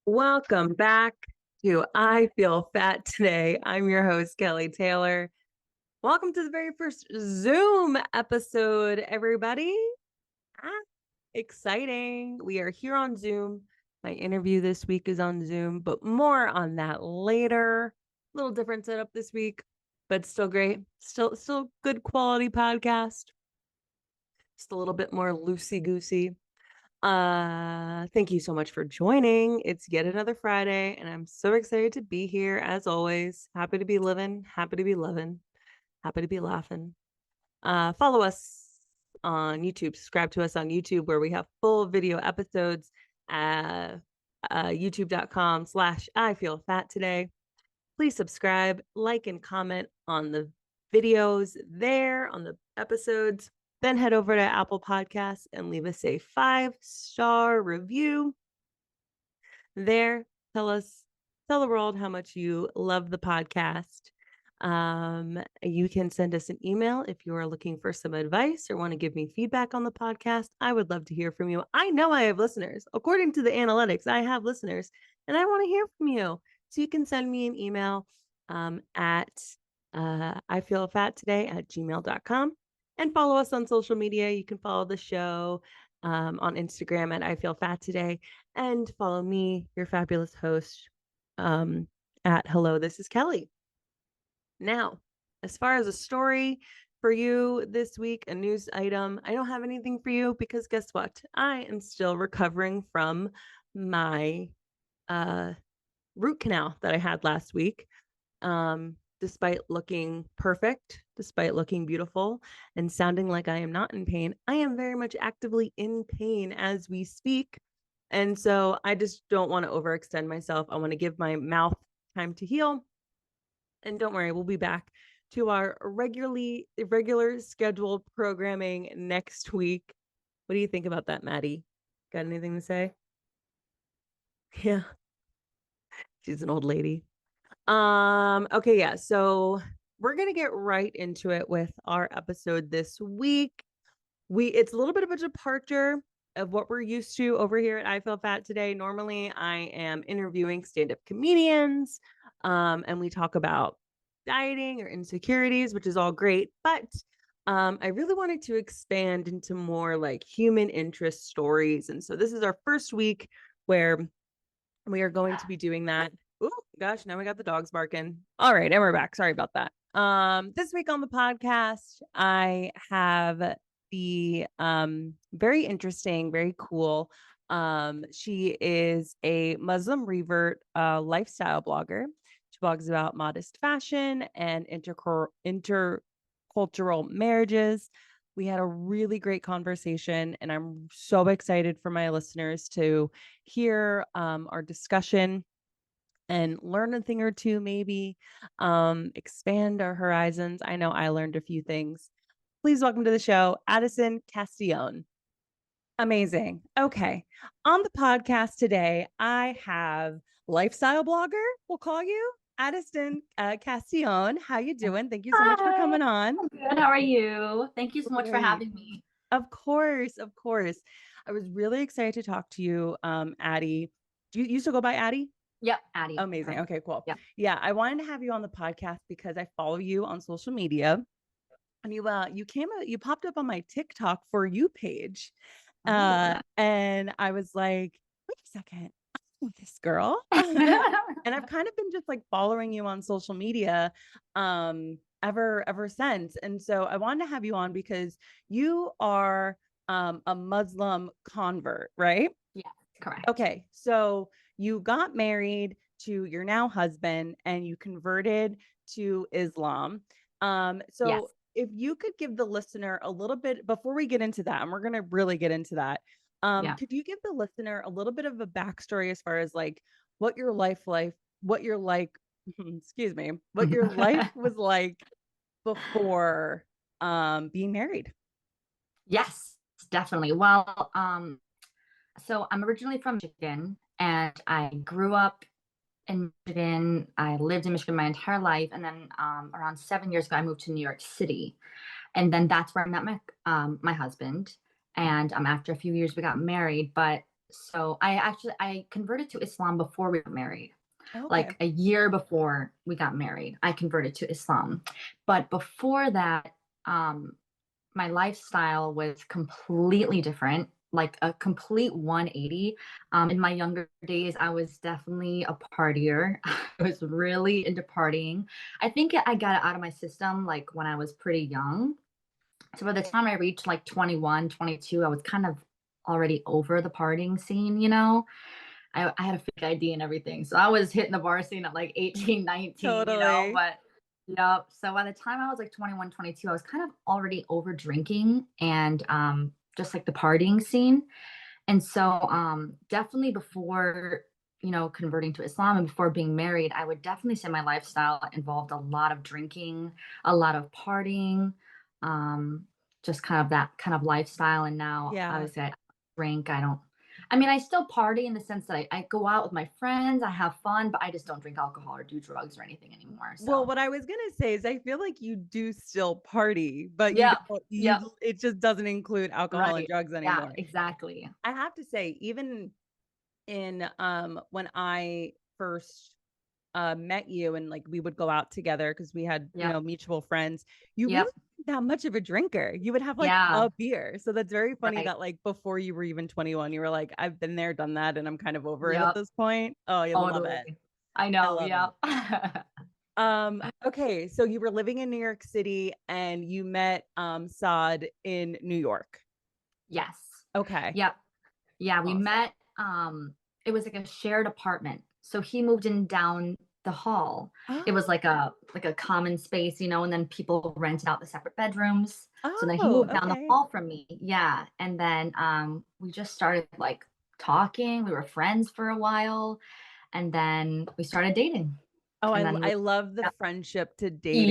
Welcome back to I Feel Fat Today. I'm your host, Kelly Taylor. Welcome to the very first Zoom episode, everybody. Ah, exciting. We are here on Zoom. My interview this week is on Zoom, but more on that later. Little different setup this week, but still great. Still good quality podcast. Just a little bit more loosey goosey. Thank you so much for joining. It's yet another Friday, and I'm so excited to be here as always. Happy to be living, happy to be loving, happy to be laughing. Follow us on YouTube, subscribe to us on YouTube, where we have full video episodes at youtube.com/I feel fat today. Please subscribe, like, and comment on the videos there, on the episodes. Then head over to Apple Podcasts and leave us a 5-star review there. Tell the world how much you love the podcast. You can send us an email if you are looking for some advice or want to give me feedback on the podcast. I would love to hear from you. I know I have listeners. According to the analytics, I have listeners, and I want to hear from you. So you can send me an email at ifeelfattoday@gmail.com and follow us on social media. You can follow the show on Instagram at I Feel Fat Today, and follow me, your fabulous host, at Hello, This is Kelly. Now, as far as a story for you this week, a news item, I don't have anything for you because guess what? I am still recovering from my root canal that I had last week. Despite looking perfect, despite looking beautiful and sounding like I am not in pain, I am very much actively in pain as we speak. And so I just don't want to overextend myself. I want to give my mouth time to heal. And don't worry, we'll be back to our regular scheduled programming next week. What do you think about that, Maddie? Got anything to say? Yeah, she's an old lady. Okay, yeah. So we're gonna get right into it with our episode this week. It's a little bit of a departure of what we're used to over here at I Feel Fat Today. Normally, I am interviewing stand-up comedians, and we talk about dieting or insecurities, which is all great. But I really wanted to expand into more like human interest stories. And so this is our first week where we are going to be doing that. Oh gosh, now we got the dogs barking. All right, and we're back. Sorry about that. This week on the podcast, I have the very interesting, very cool. She is a Muslim revert lifestyle blogger. She blogs about modest fashion and intercultural marriages. We had a really great conversation, and I'm so excited for my listeners to hear our discussion and learn a thing or two, maybe expand our horizons. I know I learned a few things. Please welcome to the show, Addison Castillon. Amazing. Okay. On the podcast today, I have lifestyle blogger, we'll call you, Addison Castillon. How you doing? Thank you so much for Hi, coming on. I'm good. How are you? Thank you so much for Great. having me. Of course, of course. I was really excited to talk to you, Addie. Do you used to go by Addie? Yep, Addie. Amazing. Correct. Okay, cool. Yep. Yeah, I wanted to have you on the podcast because I follow you on social media, and you popped up on my TikTok for you page. Oh. And I was like, wait a second, I know this girl. And I've kind of been just like following you on social media ever since. And so I wanted to have you on because you are a Muslim convert, right? Yes, correct. Okay, so you got married to your now husband and you converted to Islam. So Yes. if you could give the listener a little bit before we get into that, and we're going to really get into that, Yeah. could you give the listener a little bit of a backstory as far as like what your what your like, excuse me, what your life was like before being married? Yes, definitely. Well, so I'm originally from Michigan and I grew up in Michigan. I lived in Michigan my entire life. And then around 7 years ago, I moved to New York City. And then that's where I met my husband. And after a few years, we got married. But So I converted to Islam before we got married. Okay. Like a year before we got married, I converted to Islam. But before that, um, my lifestyle was completely different, like a complete 180. In my younger days, I was definitely a partier. I was really into partying. I think I got it out of my system like when I was pretty young. So by the time I reached like 21, 22, I was kind of already over the partying scene, you know? I had a fake ID and everything. So I was hitting the bar scene at like 18, 19, you know, Totally. but yep. So by the time I was like 21, 22, I was kind of already over drinking and just like the partying scene. And so definitely before, you know, converting to Islam and before being married, I would definitely say my lifestyle involved a lot of drinking, a lot of partying, um, just kind of that kind of lifestyle. And now Yeah. obviously I drink. I mean, I still party in the sense that I go out with my friends, I have fun, but I just don't drink alcohol or do drugs or anything anymore. Well, So what I was gonna say is I feel like you do still party, but you yep, don't yep, it just doesn't include alcohol and right. drugs Yeah, anymore. exactly. I have to say, even in when I first met you and like we would go out together because we had, Yep, mutual friends, you really yep, weren't that much of a drinker. You would have like yeah, a beer. So that's very funny right. that like before you were even 21, you were like, I've been there, done that, and I'm kind of over it at Yep, this point. Oh, you love totally. it. I I know, love it. yep. Okay, so you were living in New York City and you met Saad in New York. Yes. Okay. Yep. Yeah, we Awesome. met, it was like a shared apartment. So he moved in down the hall. It was Oh, like a common space, you know, and then people rented out the separate bedrooms. So then he oh, moved down the okay. hall from me. Yeah. And then we just started like talking. We were friends for a while, and then we started dating. Oh, And then I love the friendship to yeah, dating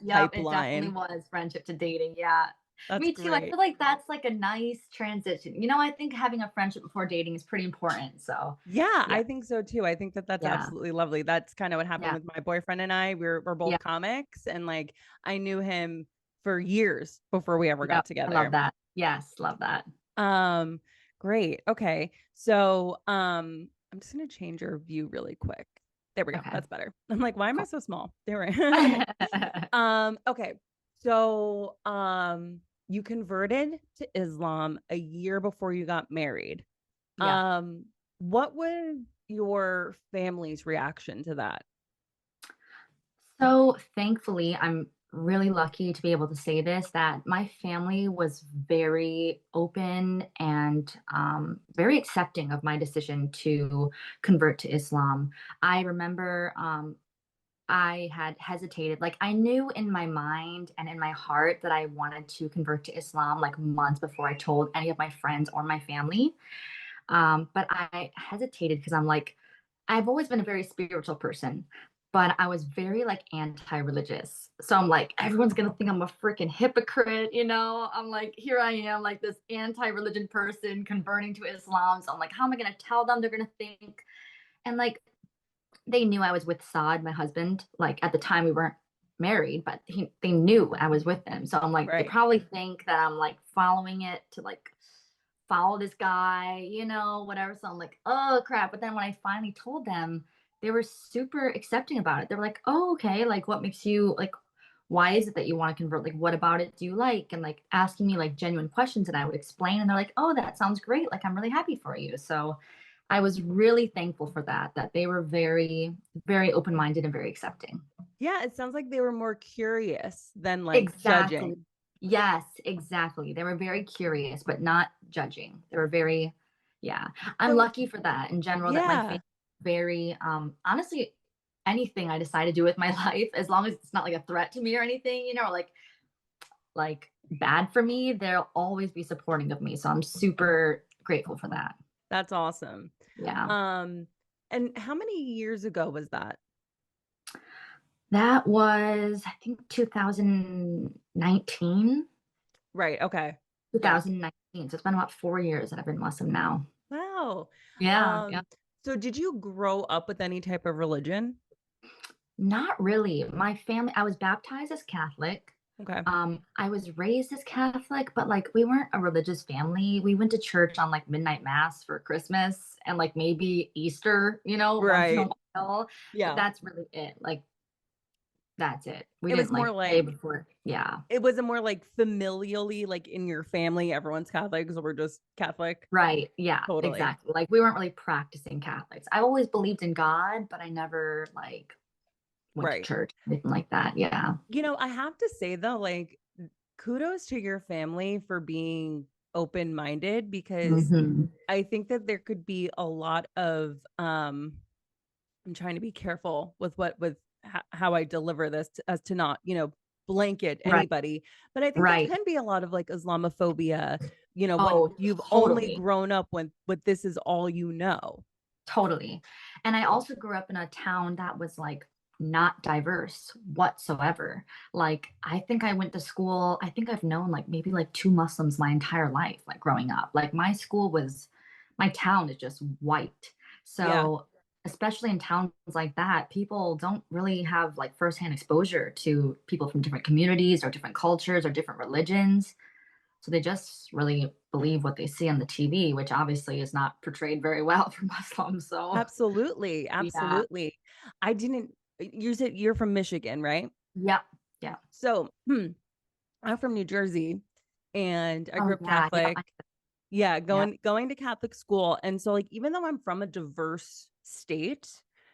yep, it definitely pipeline. was friendship to dating, yeah. That's Me too, I great. feel like that's, like, a nice transition. You know, I think having a friendship before dating is pretty important, so, Yeah, yeah, I think so too. I think that that's yeah, absolutely lovely. That's kind of what happened yeah, with my boyfriend and I. We're yeah, both comics, and like I knew him for years before we ever got yep, I love together. that. Yes, love that. Um, Great. Okay. So, I'm just gonna change your view really quick. There we go. Okay, That's better. I'm like, why am I cool. so small? There we okay. So, you converted to Islam a year before you got married. Yeah. Um, what was your family's reaction to that? So thankfully, I'm really lucky to be able to say this that my family was very open and very accepting of my decision to convert to Islam. I remember I had hesitated. Like, I knew in my mind and in my heart that I wanted to convert to Islam like months before I told any of my friends or my family. But I hesitated because I'm like, I've always been a very spiritual person, but I was very like anti-religious. So I'm like, everyone's gonna think I'm a freaking hypocrite, you know? I'm like, here I am, like this anti-religion person converting to Islam. So I'm like, how am I gonna tell them? They're gonna think, and like they knew I was with Saad, my husband. Like at the time we weren't married, but they knew I was with him. So I'm like, they Right. probably think that I'm like following it to like follow this guy, you know, whatever. So I'm like, oh crap. But then when I finally told them, they were super accepting about it. They were like, oh, okay. Like, what makes you like, why is it that you want to convert? Like, what about it do you like? And like asking me like genuine questions. And I would explain. And they're like, oh, that sounds great. Like, I'm really happy for you. So I was really thankful for that, that they were very, very open minded and very accepting. Yeah, it sounds like they were more curious than like Exactly. judging. Yes, exactly. They were very curious, but not judging. They were very, yeah. I'm So, lucky for that in general that my family yeah. very honestly anything I decide to do with my life, as long as it's not like a threat to me or anything, you know, or like bad for me, they'll always be supporting of me. So I'm super grateful for that. That's awesome. Yeah. Um, and how many years ago was that? That was I think 2019. Right. Okay. Yeah. 2019. So it's been about 4 years that I've been Muslim now. Wow. Yeah. Yeah. Um, so did you grow up with any type of religion? Not really. My family I was baptized as Catholic, Okay. I was raised as Catholic, but like we weren't a religious family. We went to church on like midnight mass for Christmas and like maybe Easter, once in a Right. while. But Yeah. that's really it. Like that's it. We It was didn't more like pray like before. Yeah. it was a more like familially, like in your family, everyone's Catholic, so we're just Catholic. Right. Yeah, Totally. exactly. Like we weren't really practicing Catholics. I always believed in God, but I never like went to Right. church, anything like that. Yeah. I have to say though, like, kudos to your family for being open-minded because Hmm. I think that there could be a lot of I'm trying to be careful with how I deliver this as to not, blanket Right. anybody. But I think there Right. can be a lot of like Islamophobia, when Oh, you've only totally. grown up when with this is all you know. Totally. And I also grew up in a town that was like not diverse whatsoever. Like I think I went to school, I think I've known like maybe like two Muslims my entire life, like growing up. Like my town is just white. Yeah, So especially in towns like that, people don't really have like firsthand exposure to people from different communities or different cultures or different religions. So they just really believe what they see on the TV, which obviously is not portrayed very well for Muslims. So absolutely. yeah. Absolutely. I didn't You said you're from Michigan, right? Yep. Yeah. So, I'm from New Jersey and I grew Oh up yeah. Yep. Catholic. Yeah, Yep. going to Catholic school. And so like even though I'm from a diverse state,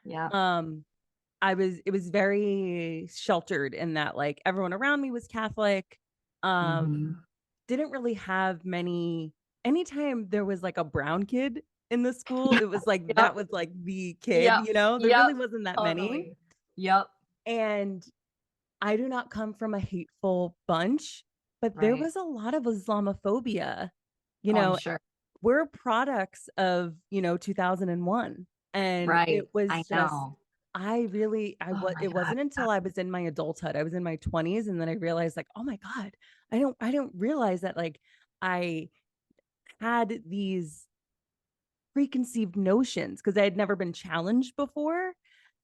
Yep. um it was very sheltered in that like everyone around me was Catholic. Um Hmm. didn't really have many anytime there was like a brown kid in the school, it was like that Yep. was like the kid, Yep. there Yep. really wasn't that many. Totally. Yep. And I do not come from a hateful bunch, but there Right. was a lot of Islamophobia. You Oh, I'm know, sure. we're products of, 2001. And Right. it was I just, know. I really, Oh my it God. wasn't until I was in my adulthood, I was in my 20s. And then I realized, like, oh my God, I don't realize that, like, I had these preconceived notions because I had never been challenged before,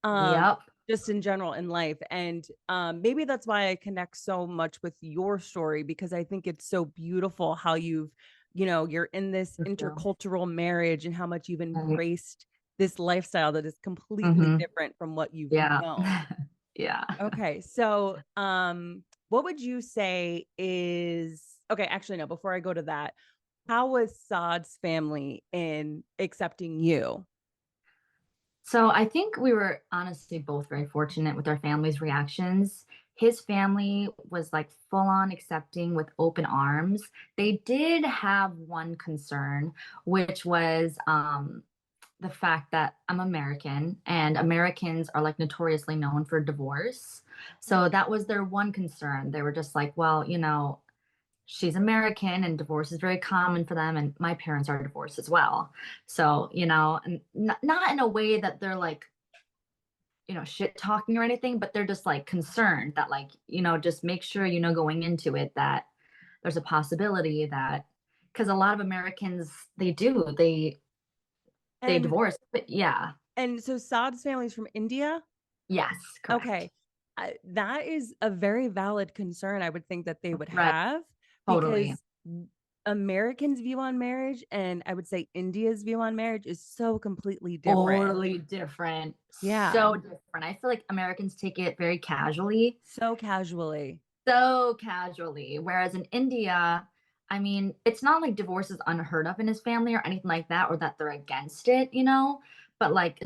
um, Yep. just in general in life. And maybe that's why I connect so much with your story because I think it's so beautiful how you're in this Thank you. intercultural marriage and how much you've Right. embraced this lifestyle that is completely Hmm. different from what you've Yeah. known. Yeah. Okay, so what would you say is okay? Actually, no. Before I go to that, how was Saad's family in accepting you? So I think we were honestly both very fortunate with our family's reactions. His family was like full on accepting with open arms. They did have one concern, which was the fact that I'm American and Americans are like notoriously known for divorce. So that was their one concern. They were just like, well, she's American and divorce is very common for them. And my parents are divorced as well. So, and not in a way that they're like, shit talking or anything, but they're just like concerned that, like, just make sure, going into it that there's a possibility that, because a lot of Americans, they And divorce. But yeah, so Saad's family is from India. yes, correct. Okay. That is a very valid concern I would think that they would Right. have Totally. because Americans' view on marriage and I would say India's view on marriage is so completely different. Totally different. Yeah. So different. I feel like Americans take it very casually, So casually. so casually. Whereas in India, I mean, it's not like divorce is unheard of in his family or anything like that, or that they're against it. But like,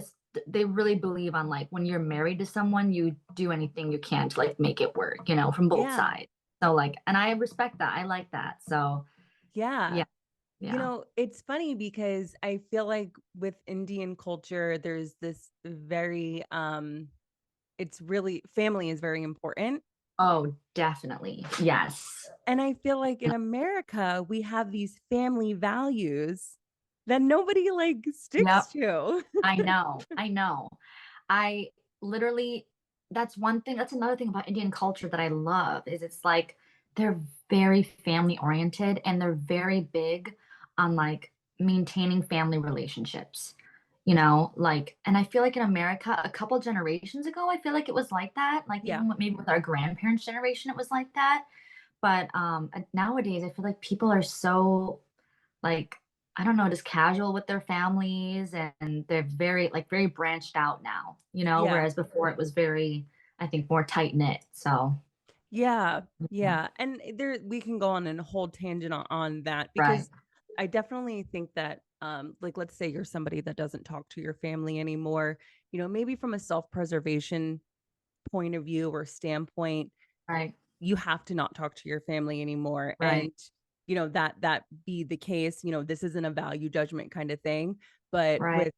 they really believe on like when you're married to someone, you do anything you can to like make it work, from both Yeah. sides. So like, and I respect that. I like that. So Yeah. yeah, yeah. It's funny because I feel like with Indian culture, there's this very, it's really family is very important. Oh, definitely. Yes. And I feel like in America, we have these family values that nobody like sticks Yep. to. I know. I know. I literally, that's another thing about Indian culture that I love is it's like they're very family oriented and they're very big on like maintaining family relationships. like, and I feel like in America, a couple generations ago, I feel like it was like that. Like Yeah. even maybe with our grandparents' generation, it was like that. But nowadays, I feel like people are so like, I don't know, just casual with their families, and they're very branched out now, Yeah. whereas before it was very, I think, more tight knit. So, Yeah, yeah. yeah. And there we can go on a whole tangent on that Right, because I definitely think that like let's say you're somebody that doesn't talk to your family anymore, maybe from a self-preservation point of view or standpoint, right, you have to not talk to your family anymore. right, And that be the case, this isn't a value judgment kind of thing, but right. with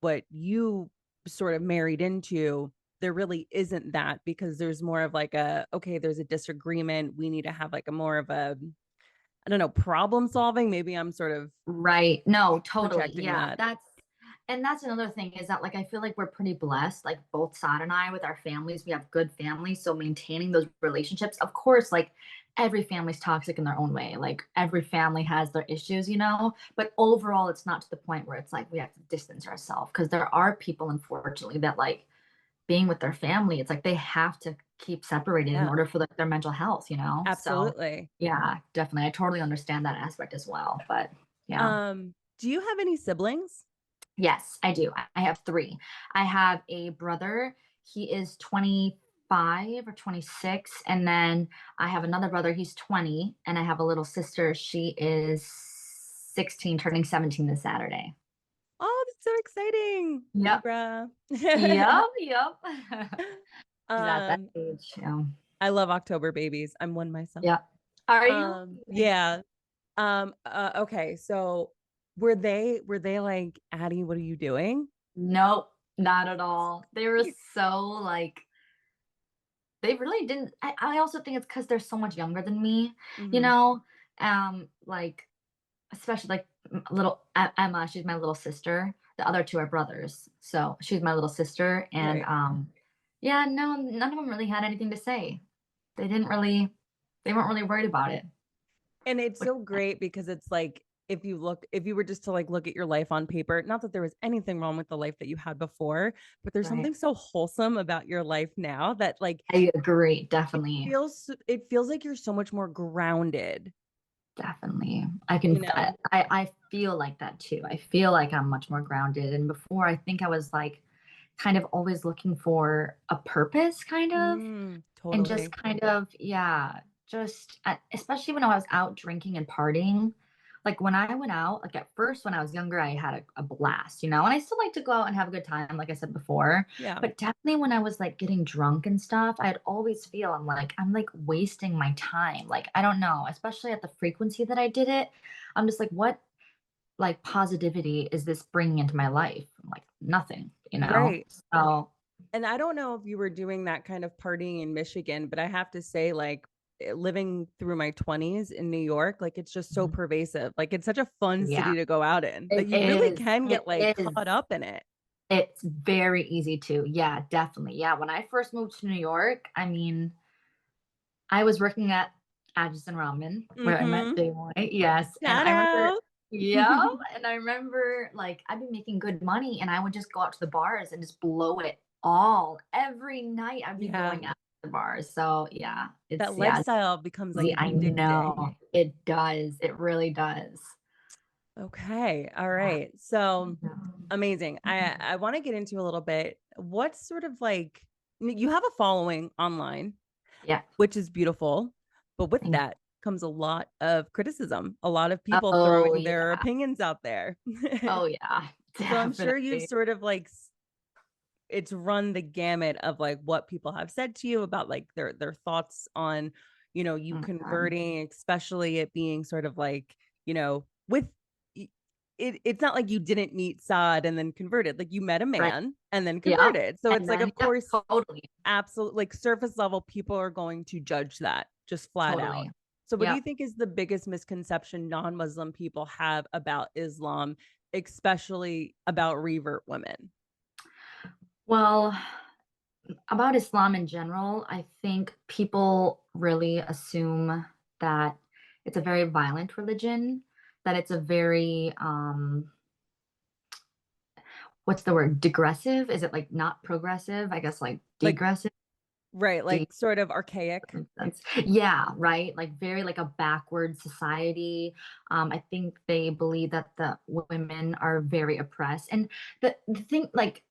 what you sort of married into, there really isn't that because there's more of like a okay, there's a disagreement, we need to have like a more of a, I don't know, problem solving. Maybe I'm sort of Right. No, totally. projecting Yeah. that. That's another thing is that, like, I feel like we're pretty blessed, like both Sad and I with our families. We have good families. So maintaining those relationships, of course, like every family's toxic in their own way. Like every family has their issues, but overall it's not to the point where it's like we have to distance ourselves, because there are people, unfortunately, that like being with their family, it's like they have to keep separated in Yeah, order for like their mental health, So absolutely. yeah, definitely. I totally understand that aspect as well. But yeah. Do you have any siblings? Yes, I do. I have three. I have a brother. He is 25 or 26. And then I have another brother. He's 20. And I have a little sister. She is 16, turning 17 this Saturday. Oh, that's so exciting. Yep. Libra. Yep. Yep. She's at that um age. Yeah. I love October babies. I'm one myself. Yep. Are you? Yeah. Okay, so were they like, Addie, what are you doing? Nope. Not at all. They were so like, they really didn't. I also think it's because they're so much younger than me, you Hmm. know? Like, especially like little Emma, she's my little sister. The other two are brothers. So she's my little sister. And Right. yeah, no, none of them really had anything to say. They didn't really, they weren't really worried about it. And it's Which, so great because it's like if you were just to like look at your life on paper, not that there was anything wrong with the life that you had before, but there's right. something so wholesome about your life now that like I agree. it Definitely. feels like you're so much more grounded, Definitely. you know? I feel like that too. I feel like I'm much more grounded. And before, I think I was like kind of always looking for a purpose, kind of, and just Totally. kind of, yeah, just especially when I was out drinking and partying. Like when I went out, like at first when I was younger, I had a blast, and I still like to go out and have a good time, like I said before. Yeah. But definitely when I was like getting drunk and stuff, I'd always feel I'm like wasting my time. Like I don't know, especially at the frequency that I did it. I'm just like, what like positivity is this bringing into my life? I'm like nothing. Right. So And I don't know if you were doing that kind of partying in Michigan, but I have to say, like, living through my 20s in New York, like, it's just so mhm, pervasive. Like, it's such a fun yeah, city to go out in that it you really is. can It get like is. caught up in it. It's very easy to. Yeah, definitely. Yeah, when I first moved to New York, I mean, I was working at Addison Ramen where I met Mm-hmm. Dave. Yes, and Shout I remember, out. yeah, and I remember like I'd be making good money, and I would just go out to the bars and just blow it all every night. I'd be Yeah. going out to the bars. So yeah, That yeah, lifestyle becomes like easy. I addicting. know it does. It really does. Okay. All right. So amazing. I want to get into a little bit. What's sort of like you have a following online, Yeah. which is beautiful. But with Thank that comes a lot of criticism, a lot of you. people Oh throwing their yeah. opinions out there. Oh yeah. So I'm sure you've Definitely. sort of like it's run the gamut of like what people have said to you about like their thoughts on, you Mhm. converting, especially it being sort of like, with it's not like you didn't meet Saad and then converted. Like you met a Right. man and then Yep. converted. So And it's like, then, of yep, course, totally. absolutely like surface level people are going to judge that just flat out. Totally. So what do you Yep. think is the biggest misconception non-Muslim people have about Islam, especially about revert women? Well, about Islam in general, I think people really assume that it's a very violent religion, that it's a very what's the word? Digressive? Is it like not progressive? I guess like Like, degressive. right, like sort of archaic. Makes sense. Yeah, right. Like very like a backward society. I think they believe that the women are very oppressed. And the thing, like,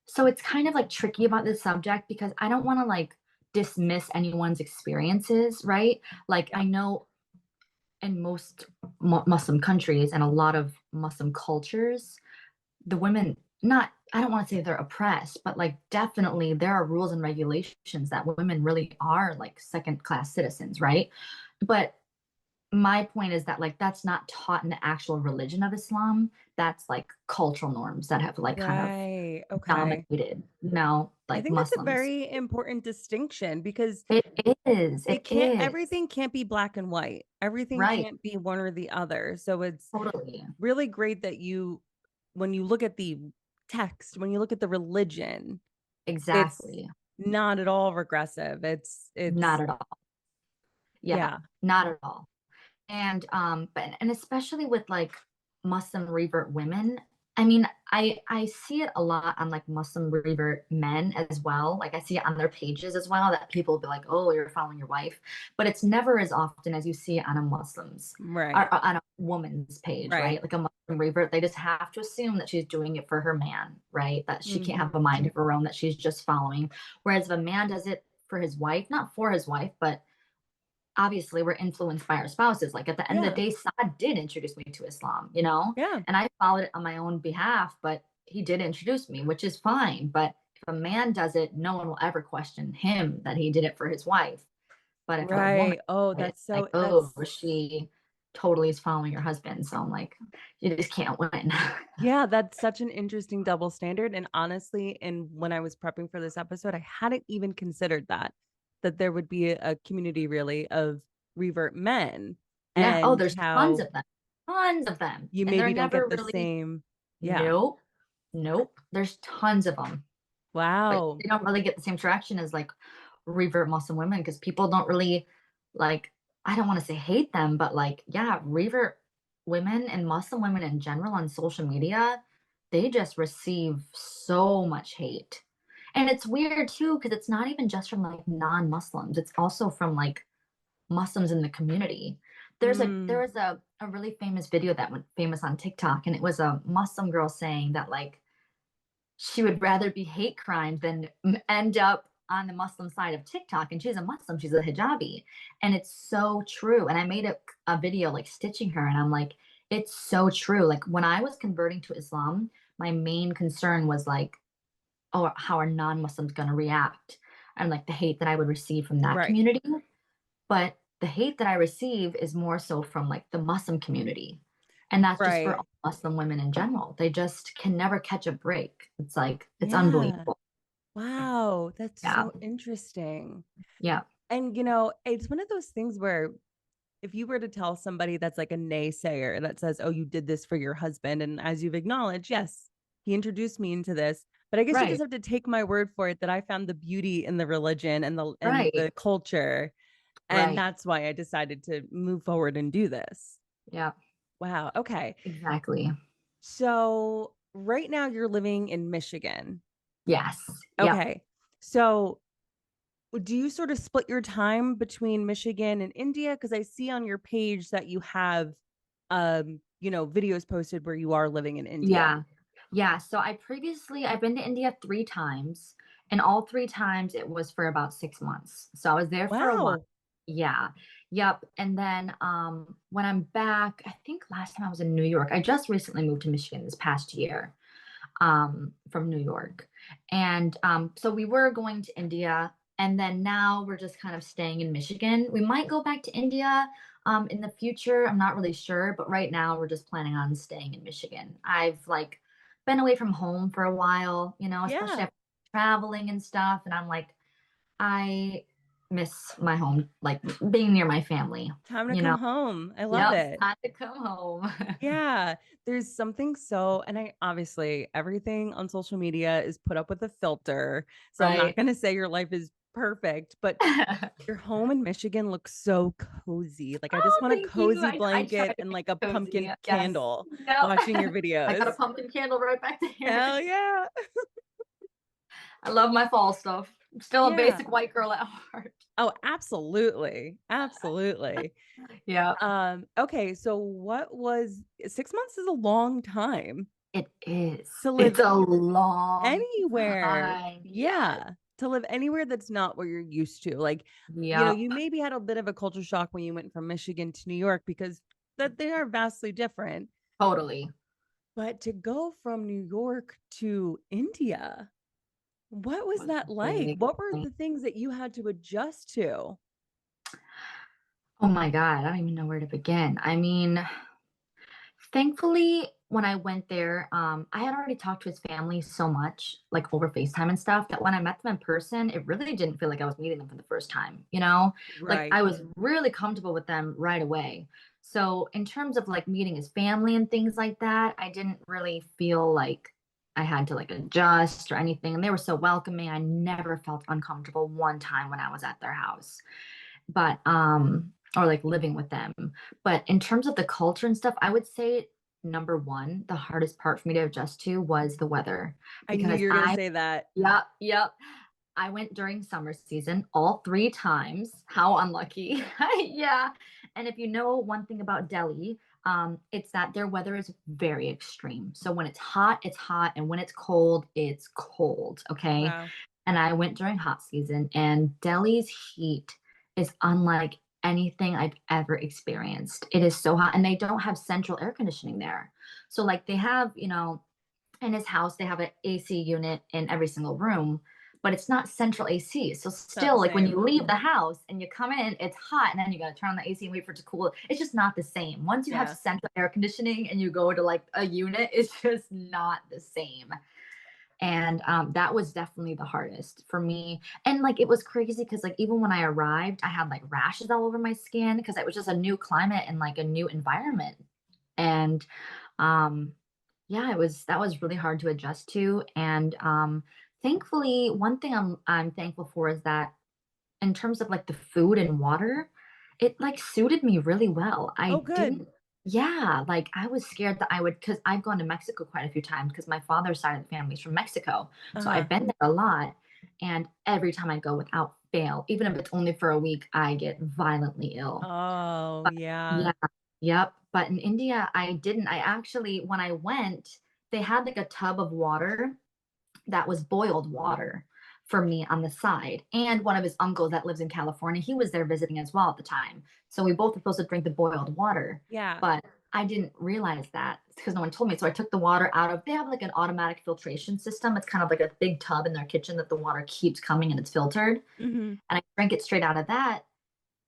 so it's kind of like tricky about this subject because I don't want to like dismiss anyone's experiences, right? Like Yeah. I know in most Muslim countries and a lot of Muslim cultures, the women, not, I don't want to say they're oppressed, but like definitely there are rules and regulations that women really are like second class citizens, right? But my point is that like that's not taught in the actual religion of Islam. That's like cultural norms that have like kind of Right. Okay. dominated, I like think that's a Muslims. very important distinction because It is, it it can't, is. everything can't be black and white. Everything Right. can't be one or the other. So it's Totally. really great that you, when you look at the text, when you look at the religion, it's Exactly. not at all regressive. Not It's, at all. Yeah, yeah. not at all. And but and especially with like Muslim revert women. I mean, I see it a lot on like Muslim revert men as well. Like I see it on their pages as well that people will be like, "Oh, you're following your wife," but it's never as often as you see it on a Muslim's Right. or on a woman's page, Right. right? Like a Muslim revert, they just have to assume that she's doing it for her man, right? That she can't have a Hmm. mind of her own, that she's just following. Whereas if a man does it for his wife, not for his wife, but obviously we're influenced by our spouses. Like at the end of the Yeah. day, Saad did introduce me to Islam, you know, Yeah. and I followed it on my own behalf, but he did introduce me, which is fine. But if a man does it, no one will ever question him that he did it for his wife. But if a woman Right. Oh, does it, that's it's like, so, oh, that's, she totally is following her husband. So I'm like, you just can't win. yeah, that's such an interesting double standard. And honestly, and when I was prepping for this episode, I hadn't even considered that there would be a community really of revert men Yeah. Oh, and there's how tons of them, you and they're maybe don't never get the really. same. Yeah. Nope, nope. There's tons of them. But Wow. they don't really get the same traction as like revert Muslim women because people don't really like, I don't want to say hate them, but like, yeah, revert women and Muslim women in general on social media, they just receive so much hate. And it's weird too, because it's not even just from like non-Muslims, it's also from like Muslims in the community. There Mm, was a really famous video that went famous on TikTok, and it was a Muslim girl saying that like she would rather be hate crimes than end up on the Muslim side of TikTok. And she's a Muslim, she's a hijabi. And it's so true. And I made a video like stitching her, and I'm like, it's so true. Like when I was converting to Islam, my main concern was like, oh, how are non Muslims going to react? And like the hate that I would receive from that right. community. But the hate that I receive is more so from like the Muslim community. And that's just for Right. all Muslim women in general. They just can never catch a break. It's like, it's Yeah. unbelievable. Wow. That's Yeah. so interesting. Yeah. And, it's one of those things where if you were to tell somebody that's like a naysayer that says, "Oh, you did this for your husband," and as you've acknowledged, yes, he introduced me into this, but I guess you just Right. have to take my word for it that I found the beauty in the religion and the Right. culture, and Right. that's why I decided to move forward and do this. Yeah. Wow. Okay. Exactly. So right now you're living in Michigan. Yes. Yep. Okay. So do you sort of split your time between Michigan and India? Because I see on your page that you have, videos posted where you are living in India. Yeah. Yeah. So I've been to India 3 times, and all 3 times it was for about 6 months. So I was there for a while. Wow. Yeah. Yep. And then when I'm back, I think last time I was in New York, I just recently moved to Michigan this past year, from New York. And so we were going to India, and then now we're just kind of staying in Michigan. We might go back to India in the future. I'm not really sure, but right now we're just planning on staying in Michigan. I've like been away from home for a while, especially Yeah. after traveling and stuff. And I'm like, I miss my home, like being near my family, Time to you know? come home. I love Yep, it. time to come home. Yeah, there's something so, and I obviously everything on social media is put up with a filter. So I'm not Right. going to say your life is perfect, but your home in Michigan looks so cozy. Like I just Oh, want a thank you. cozy I try blanket to and be like a cozy. pumpkin Yes. candle Yep. watching your I got a videos. pumpkin candle right back there. Hell yeah. I love my fall stuff. I'm still a Yeah. basic white girl at heart. Oh, absolutely. Absolutely. Yeah, Okay, so what was 6 months is a long time it is. to It's live a long anywhere. time. Yes. Yeah, to live anywhere that's not where you're used to. Like, Yep. you maybe had a bit of a culture shock when you went from Michigan to New York because that they are vastly different. Totally. But to go from New York to India, what was Was that like? big. What were the things that you had to adjust to? Oh my God. I don't even know where to begin. I mean, thankfully, when I went there, I had already talked to his family so much, like over FaceTime and stuff, that when I met them in person, it really didn't feel like I was meeting them for the first time, you know? Like Right. I was really comfortable with them right away. So, in terms of like meeting his family and things like that, I didn't really feel like I had to like adjust or anything. And they were so welcoming. I never felt uncomfortable one time when I was at their house. But or like living with them. But in terms of the culture and stuff, I would say number one, the hardest part for me to adjust to was the weather I knew because you were going to say that. yep. I went during summer season all three times. How unlucky. Yeah. And if you know one thing about Delhi, it's that their weather is very extreme. So when it's hot, it's hot. And when it's cold, it's cold. Okay. Wow. And I went during hot season, and Delhi's heat is unlike anything I've ever experienced. It is so hot, and they don't have central air conditioning there. So, like, they have, in his house, they have an AC unit in every single room, but it's not central AC. So, It's not the still, like, when you same. leave the house and you come in, it's hot, and then you got to turn on the AC and wait for it to cool. It's just not the same. Once you have Yeah. central air conditioning and you go to like a unit, it's just not the same. And that was definitely the hardest for me. And like it was crazy because like even when I arrived, I had like rashes all over my skin because it was just a new climate and like a new environment. And um, yeah, it was that was really hard to adjust to. And thankfully, one thing I'm thankful for is that in terms of like the food and water, it like suited me really well. Oh, I good. didn't, yeah, like I was scared that I would, because I've gone to Mexico quite a few times because my father's side of the family is from Mexico. So Uh-huh. I've been there a lot. And every time I go without fail, even if it's only for a week, I get violently ill. Oh, But yeah. yeah, yep. But in India, I didn't. I actually, when I went, they had like a tub of water that was boiled water for me on the side. And one of his uncles that lives in California, he was there visiting as well at the time. So we both were supposed to drink the boiled water. Yeah. But I didn't realize that because no one told me. So I took the water out of, they have like an automatic filtration system. It's kind of like a big tub in their kitchen that the water keeps coming and it's filtered. Hmm. And I drank it straight out of that.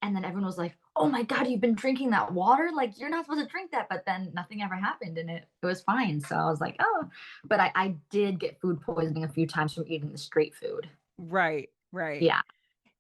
And then everyone was like, "Oh my God, you've been drinking that water? Like you're not supposed to drink that." But then nothing ever happened and it was fine. So I was like, "Oh," but I did get food poisoning a few times from eating the street food. Right. Right. Yeah,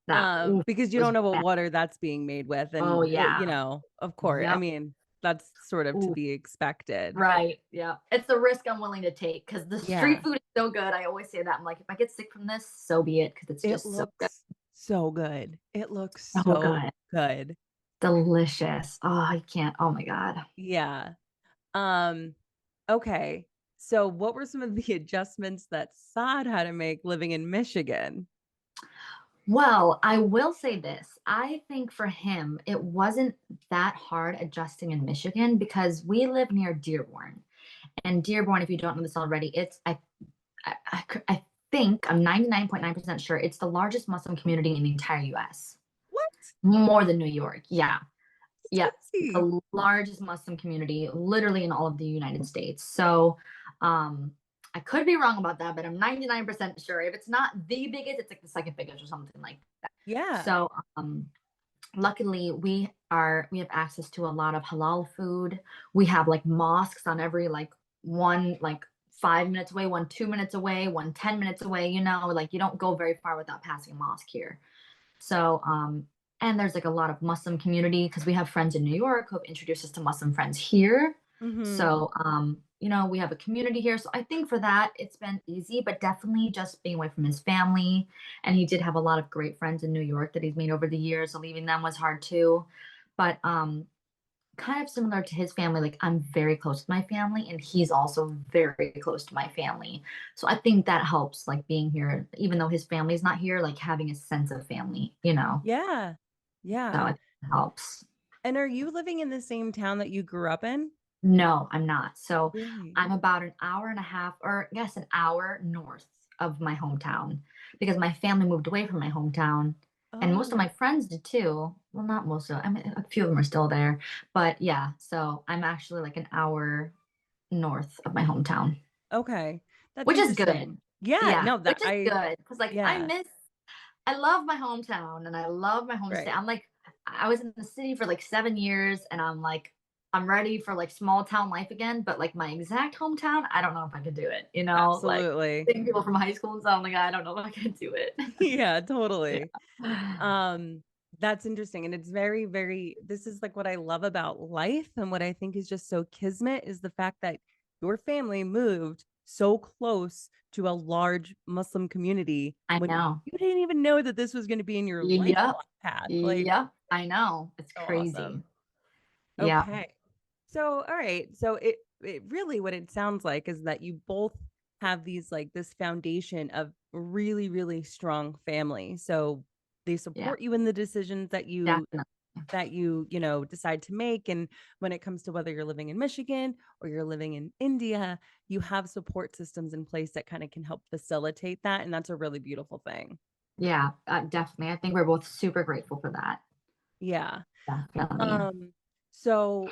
that oof, Because you was don't know what bad. water that's being made with. Oh And, yeah. of course, I Yep. mean, that's sort of to Ooh, be expected. right. Yeah. It's the risk I'm willing to take because the street Yeah. food is so good. I always say that. I'm like, if I get sick from this, so be it, because it's It just so good. looks so good. It looks So so good. good. Delicious. Oh, I can't. Oh my God. Yeah. Um, okay. So what were some of the adjustments that Saad had to make living in Michigan? Well, I will say this. I think for him, it wasn't that hard adjusting in Michigan because we live near Dearborn. And Dearborn, if you don't know this already, I think I'm 99.9% sure it's the largest Muslim community in the entire US. What? More than New York. Yeah. It's Yeah. crazy. The largest Muslim community literally in all of the United States. So, I could be wrong about that, but I'm 99% sure. If it's not the biggest, it's like the second biggest or something like that. Yeah. So, luckily we have access to a lot of halal food. We have like mosques on every like one like 5 minutes away, one 2 minutes away, one 10 minutes away. Like you don't go very far without passing a mosque here. So, and there's like a lot of Muslim community because we have friends in New York who have introduced us to Muslim friends here. Mm-hmm. So, we have a community here. So I think for that, it's been easy, but definitely just being away from his family. And he did have a lot of great friends in New York that he's made over the years. So leaving them was hard too. But kind of similar to his family, like I'm very close to my family, and he's also very close to my family. So I think that helps, like being here, even though his family's not here, like having a sense of family. Yeah. So Yeah. I think it helps. And are you living in the same town that you grew up in? No, I'm not. So Really? I'm about an hour and a half, or I guess an hour north of my hometown because my family moved away from my hometown. And most of Oh, my friends did too. Well, not most of, I mean, a few of them are still there. But yeah, so I'm actually like an hour north of my hometown, okay. That's which is good. interesting. Yeah, Yeah, no, which is good because like yeah, I love my hometown and I love my home state. right. I'm like, I was in the city for like 7 years and I'm like, I'm ready for like small town life again. But like my exact hometown, I don't know if I could do it. Like Absolutely. seeing people from high school and stuff, I'm like, I don't know if I could do it. Yeah, totally. Yeah. Um, that's interesting. And it's very, very, this is like what I love about life. And what I think is just so kismet is the fact that your family moved so close to a large Muslim community I when know. you didn't even know that this was going to be in your Yep. lifelong path. Like, Yep. I know. It's so crazy. awesome. Yeah. Okay. So, all right. So it really what it sounds like is that you both have these like this foundation of really, really strong family. So they Yeah. support you in the decisions that Definitely. decide to make. And when it comes to whether you're living in Michigan or you're living in India, you have support systems in place that kind of can help facilitate that. And that's a really beautiful thing. Yeah. Definitely. I think we're both super grateful for that. Yeah. Definitely. Um, so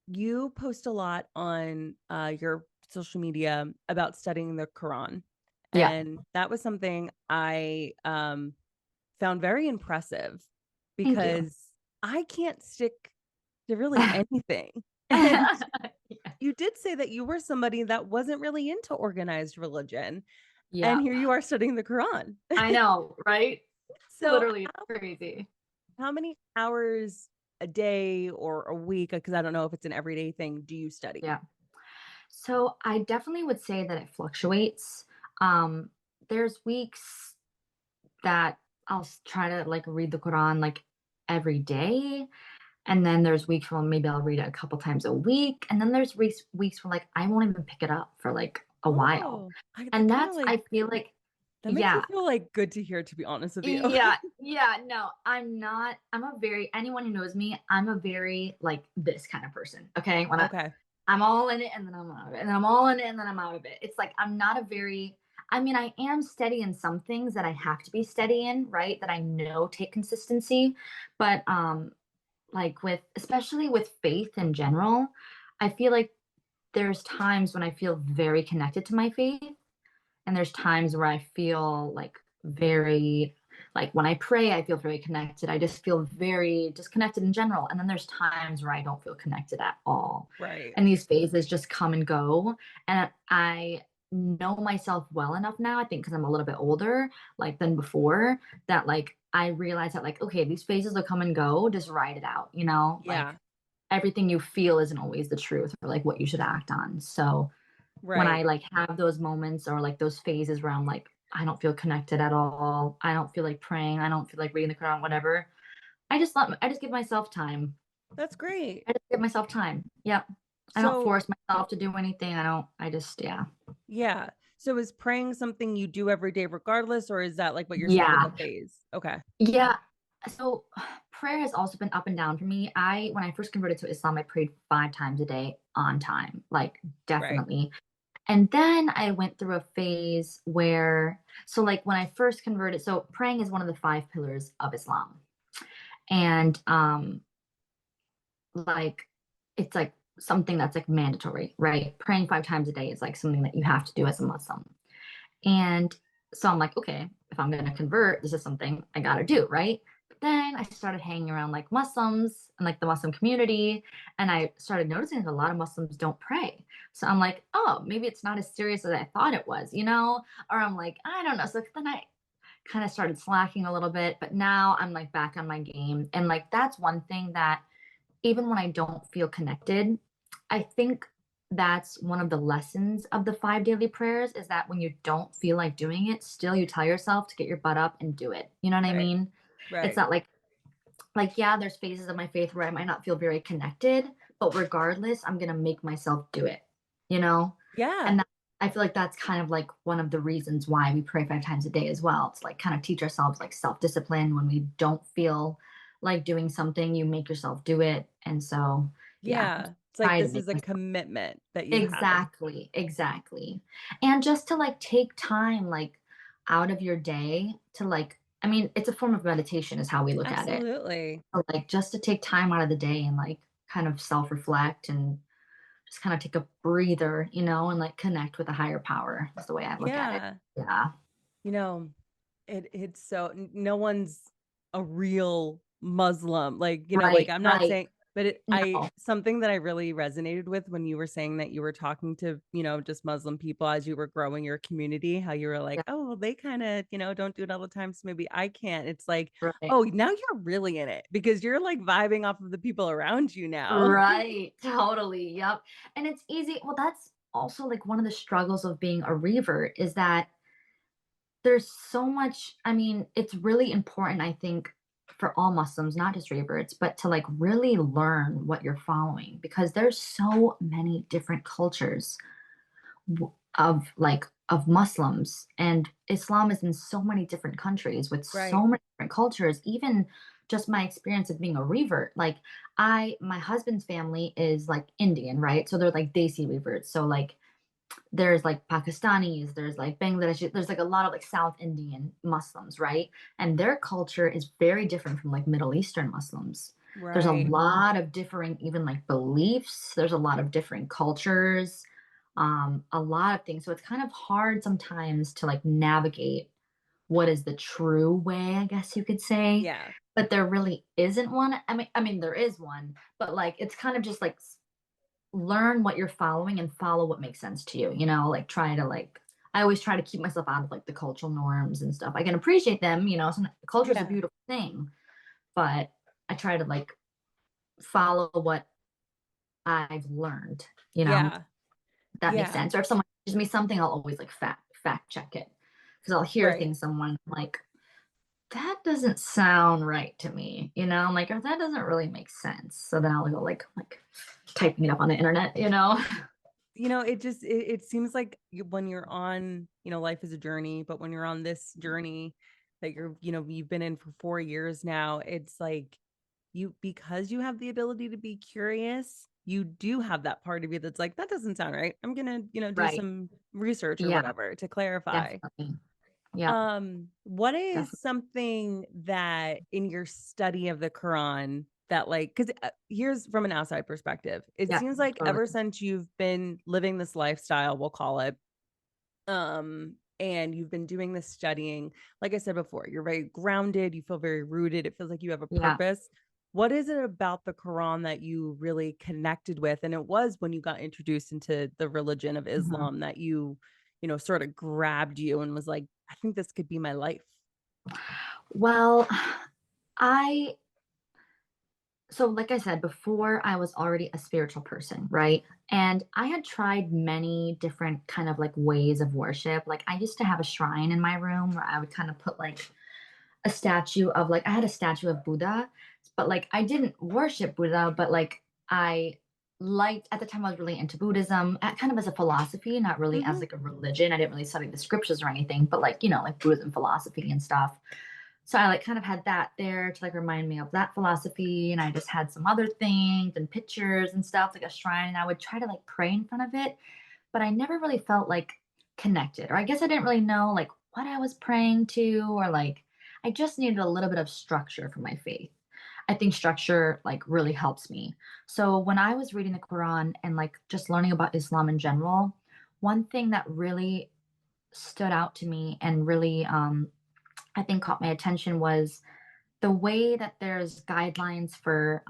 you post a lot on your social media about studying the Quran. Yeah. And that was something I found very impressive Thank you. because I can't stick to really anything. And you did say that you were somebody that wasn't really into organized religion. And Yep. here you are studying the Quran. I know, right? So Literally, it's crazy. how many hours a day or a week, because I don't know if it's an everyday thing, do you study? Yeah. So I definitely would say that it fluctuates. Um, there's weeks that try to like read the Quran like every day. And then there's weeks where maybe I'll read it a couple times a week. And then there's weeks where like I won't even pick it up for like a while. Oh, And that kind of that's, like I feel like, that makes me yeah, feel like good to hear, to be honest with you. yeah, no, I'm not. Anyone who knows me, I'm a very like this kind of person. Okay. Okay. I'm all in it and then I'm out of it. And then I'm all in it and then I'm out of it. It's like I'm not a very, I mean, I am steady in some things that I have to be steady in, right? That I know take consistency. But like especially with faith in general, I feel like there's times when I feel very connected to my faith. And there's times where I feel like very, like when I pray, I feel very connected. I just feel very disconnected in general. And then there's times where I don't feel connected at all. Right. And these phases just come and go. And I know myself well enough now, I think because I'm a little bit older, like than before, that like I realize that like, okay, these phases will come and go, just ride it out, like Yeah. everything you feel isn't always the truth or like what you should act on. So when I Right. like have those moments or like those phases where I'm like, I don't feel connected at all. I don't feel like praying. I don't feel like reading the Quran, whatever. I just give myself time. That's great. I just give myself time. Yep. I don't So, force myself to do anything. I just, yeah. yeah. So is praying something you do every day regardless, or is that like what you're saying with the Yeah. phase? Okay. Yeah. So prayer has also been up and down for me. When I first converted to Islam, I prayed 5 times a day on time, like Right. definitely. And then I went through a phase where, so like when I first converted, so praying is one of the 5 pillars of Islam. And like it's like something that's like mandatory, right? Praying 5 times a day is like something that you have to do as a Muslim. And so I'm like, okay, if I'm going to convert, this is something I got to do, right? But then I started hanging around like Muslims and like the Muslim community. And I started noticing that a lot of Muslims don't pray. So I'm like, oh, maybe it's not as serious as I thought it was? Or I'm like, I don't know. So then kind of started slacking a little bit, but now I'm like back on my game. And like that's one thing that even when I don't feel connected, I think that's one of the lessons of the 5 daily prayers is that when you don't feel like doing it, still you tell yourself to get your butt up and do it. You know what I Right. mean? It's Right. not like yeah, there's phases of my faith where I might not feel very connected, but regardless, I'm gonna make myself do it, you know? Yeah. And that, I feel like that's kind of like one of the reasons why we pray 5 times a day as well. It's like kind of teach ourselves like self-discipline when we don't feel like doing something, you make yourself do it. And so yeah, Yeah. It's like try to this make is a myself commitment that you have. exactly, exactly. And just to like take time like out of your day to like I mean, it's a form of meditation is how we look at it. Absolutely. So, like, just to take time out of the day and, like, kind of self-reflect and just kinda take a breather, and, like, connect with a higher power is the way I look at it. Yeah. Yeah. You know, it's so no one's a real Muslim. Like, like Right, I'm not right. saying, but I No. something that I really resonated with when you were saying that you were talking to, just Muslim people as you were growing your community, how you were like, Yeah, oh, well, they kind of, don't do it all the time. So maybe I can't. It's like, right. oh, now you're really in it because you're like vibing off of the people around you now. Right, totally, yep. And it's easy well, that's also, like, one of the struggles of being a revert is that there's so much I mean, it's really important, I think, for all Muslims, not just reverts, but to like really learn what you're following because there's so many different cultures of Muslims and Islam is in so many different countries with Right. so many different cultures. Even just my experience of being a revert, like my husband's family is like Indian, right? So they're like Desi reverts. So like there's like Pakistanis, there's like Bangladeshi, there's like a lot of like South Indian Muslims, right? And their culture is very different from like Middle Eastern Muslims. There's a Right. lot of differing, even like beliefs. There's a lot of different cultures, a lot of things. So it's kind of hard sometimes to like navigate what is the true way, I guess you could say. Yeah. But there really isn't one. I mean, there is one, but like it's kind of just like learn what you're following and follow what makes sense to you, like try to like I always try to keep myself out of like the cultural norms and stuff. I can appreciate them, culture is a Yeah. beautiful thing, but I try to like follow what I've learned, Yeah. if that makes Yeah. sense. Or if someone teaches me something, I'll always like fact check it because I'll hear Right. things someone like that doesn't sound right to me, I'm like, or that doesn't really make sense. So then I'll go like typing it up on the internet. It seems like when you're on, life is a journey, but when you're on this journey that you've been in for 4 years now, it's like because you have the ability to be curious, you do have that part of you that's like, that doesn't sound right. I'm gonna, do Right. some research or Yeah, whatever to clarify. definitely. Yeah, What is definitely. something that in your study of the Quran that like, because here's from an outside perspective, it Yeah, seems like totally. ever since you've been living this lifestyle, we'll call it, and you've been doing this studying, like I said before, you're very grounded, you feel very rooted, it feels like you have a Yeah. purpose. What is it about the Quran that you really connected with? And it was when you got introduced into the religion of Mhm. Islam that sort of grabbed you and was like, I think this could be my life. Well, I so like I said before, I was already a spiritual person, right? And I had tried many different kind of like ways of worship. Like I used to have a shrine in my room where I would kind of put like a statue of like I had a statue of Buddha, but like I didn't worship Buddha, but like I liked at the time I was really into Buddhism, kind of as a philosophy, not really as Hmm. like a religion. I didn't really study the scriptures or anything, but like like Buddhism philosophy and stuff. So I like kind of had that there to like remind me of that philosophy, and I just had some other things and pictures and stuff like a shrine, and I would try to like pray in front of it, but I never really felt like connected, or I guess I didn't really know like what I was praying to, or like I just needed a little bit of structure for my faith. I think structure like really helps me. So when I was reading the Quran and like just learning about Islam in general, one thing that really stood out to me and really I think caught my attention was the way that there's guidelines for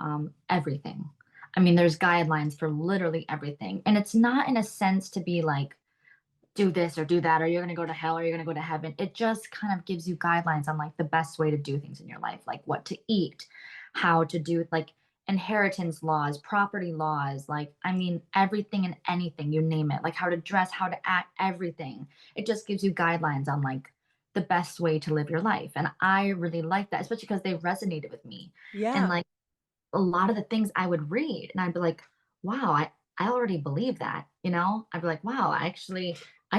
everything. I mean, there's guidelines for literally everything. And it's not in a sense to be like do this or do that, or you're going to go to hell or you're going to go to heaven. It just kind of gives you guidelines on like the best way to do things in your life, like what to eat, how to do like inheritance laws, property laws, like, I mean, everything and anything, you name it, like how to dress, how to act, everything. It just gives you guidelines on like the best way to live your life. And I really like that, especially because they resonated with me. And Yeah. like a lot of the things I would read and I'd be like, wow, I already believe that, you know? I'd be like, wow, I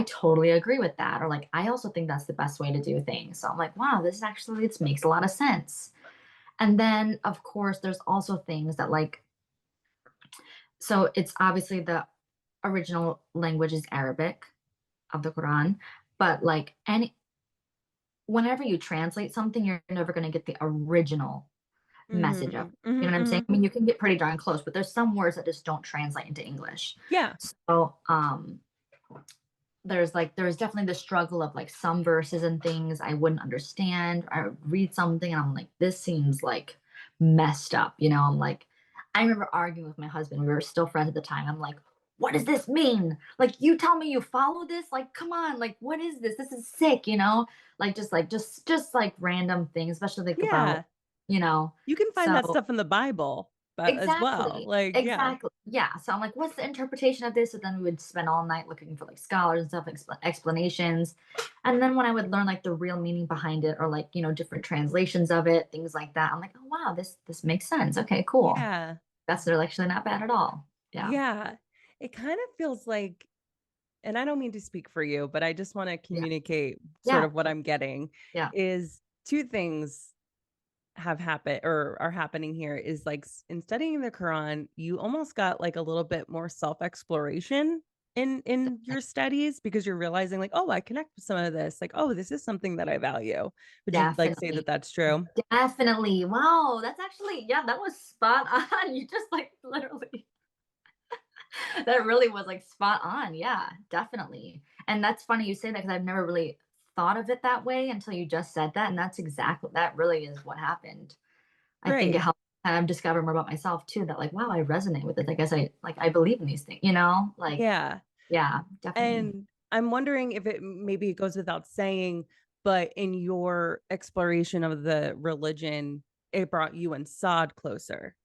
totally agree with that. Or like, I also think that's the best way to do things. So I'm like, wow, this makes a lot of sense. And then of course there's also things that like, so it's obviously the original language is Arabic of the Quran, but like any whenever you translate something, you're never going to get the original message of Mm-hmm. it. You Mm-hmm. know what I'm saying? Mm-hmm. I mean, you can get pretty darn close, but there's some words that just don't translate into English. Yeah. So, there's definitely the struggle of like some verses and things I wouldn't understand. I would read something and I'm like, this seems like messed up. You know, I'm like, I remember arguing with my husband. We were still friends at the time. I'm like, what does this mean? Like, you tell me you follow this? Like, come on, like, what is this? This is sick, you know? Just like random things, especially like about, Yeah. you know. You can find that So stuff in the Bible, but as well. exactly. Like, yeah. Exactly. Yeah. So I'm like, what's the interpretation of this? And then we would spend all night looking for like scholars and stuff, explanations. And then when I would learn like the real meaning behind it or like, you know, different translations of it, things like that, I'm like, oh wow, this makes sense. Okay, cool. Yeah. That's they're actually not bad at all. Yeah. Yeah. It kind of feels like, and I don't mean to speak for you, but I just want to Yeah. communicate sort Yeah. of what I'm getting Yeah. is two things have happened or are happening here is like in studying the Quran, you almost got like a little bit more self-exploration in your studies because you're realizing like, oh, I connect with some of this. Like, oh, this is something that I value. Would you like say that Definitely. that's true? Definitely. Wow. That's actually, yeah, that was spot on. You just like literally that really was like spot on. Yeah, definitely. And that's funny you say that because I've never really thought of it that way until you just said that. And that's exactly that really is what happened. I think it Right. helped kind of discover more about myself too, that like, wow, I resonate with it. I guess I believe in these things, you know? Like, Yeah. yeah, definitely. And I'm wondering if it maybe it goes without saying, but in your exploration of the religion, it brought you and Sod closer.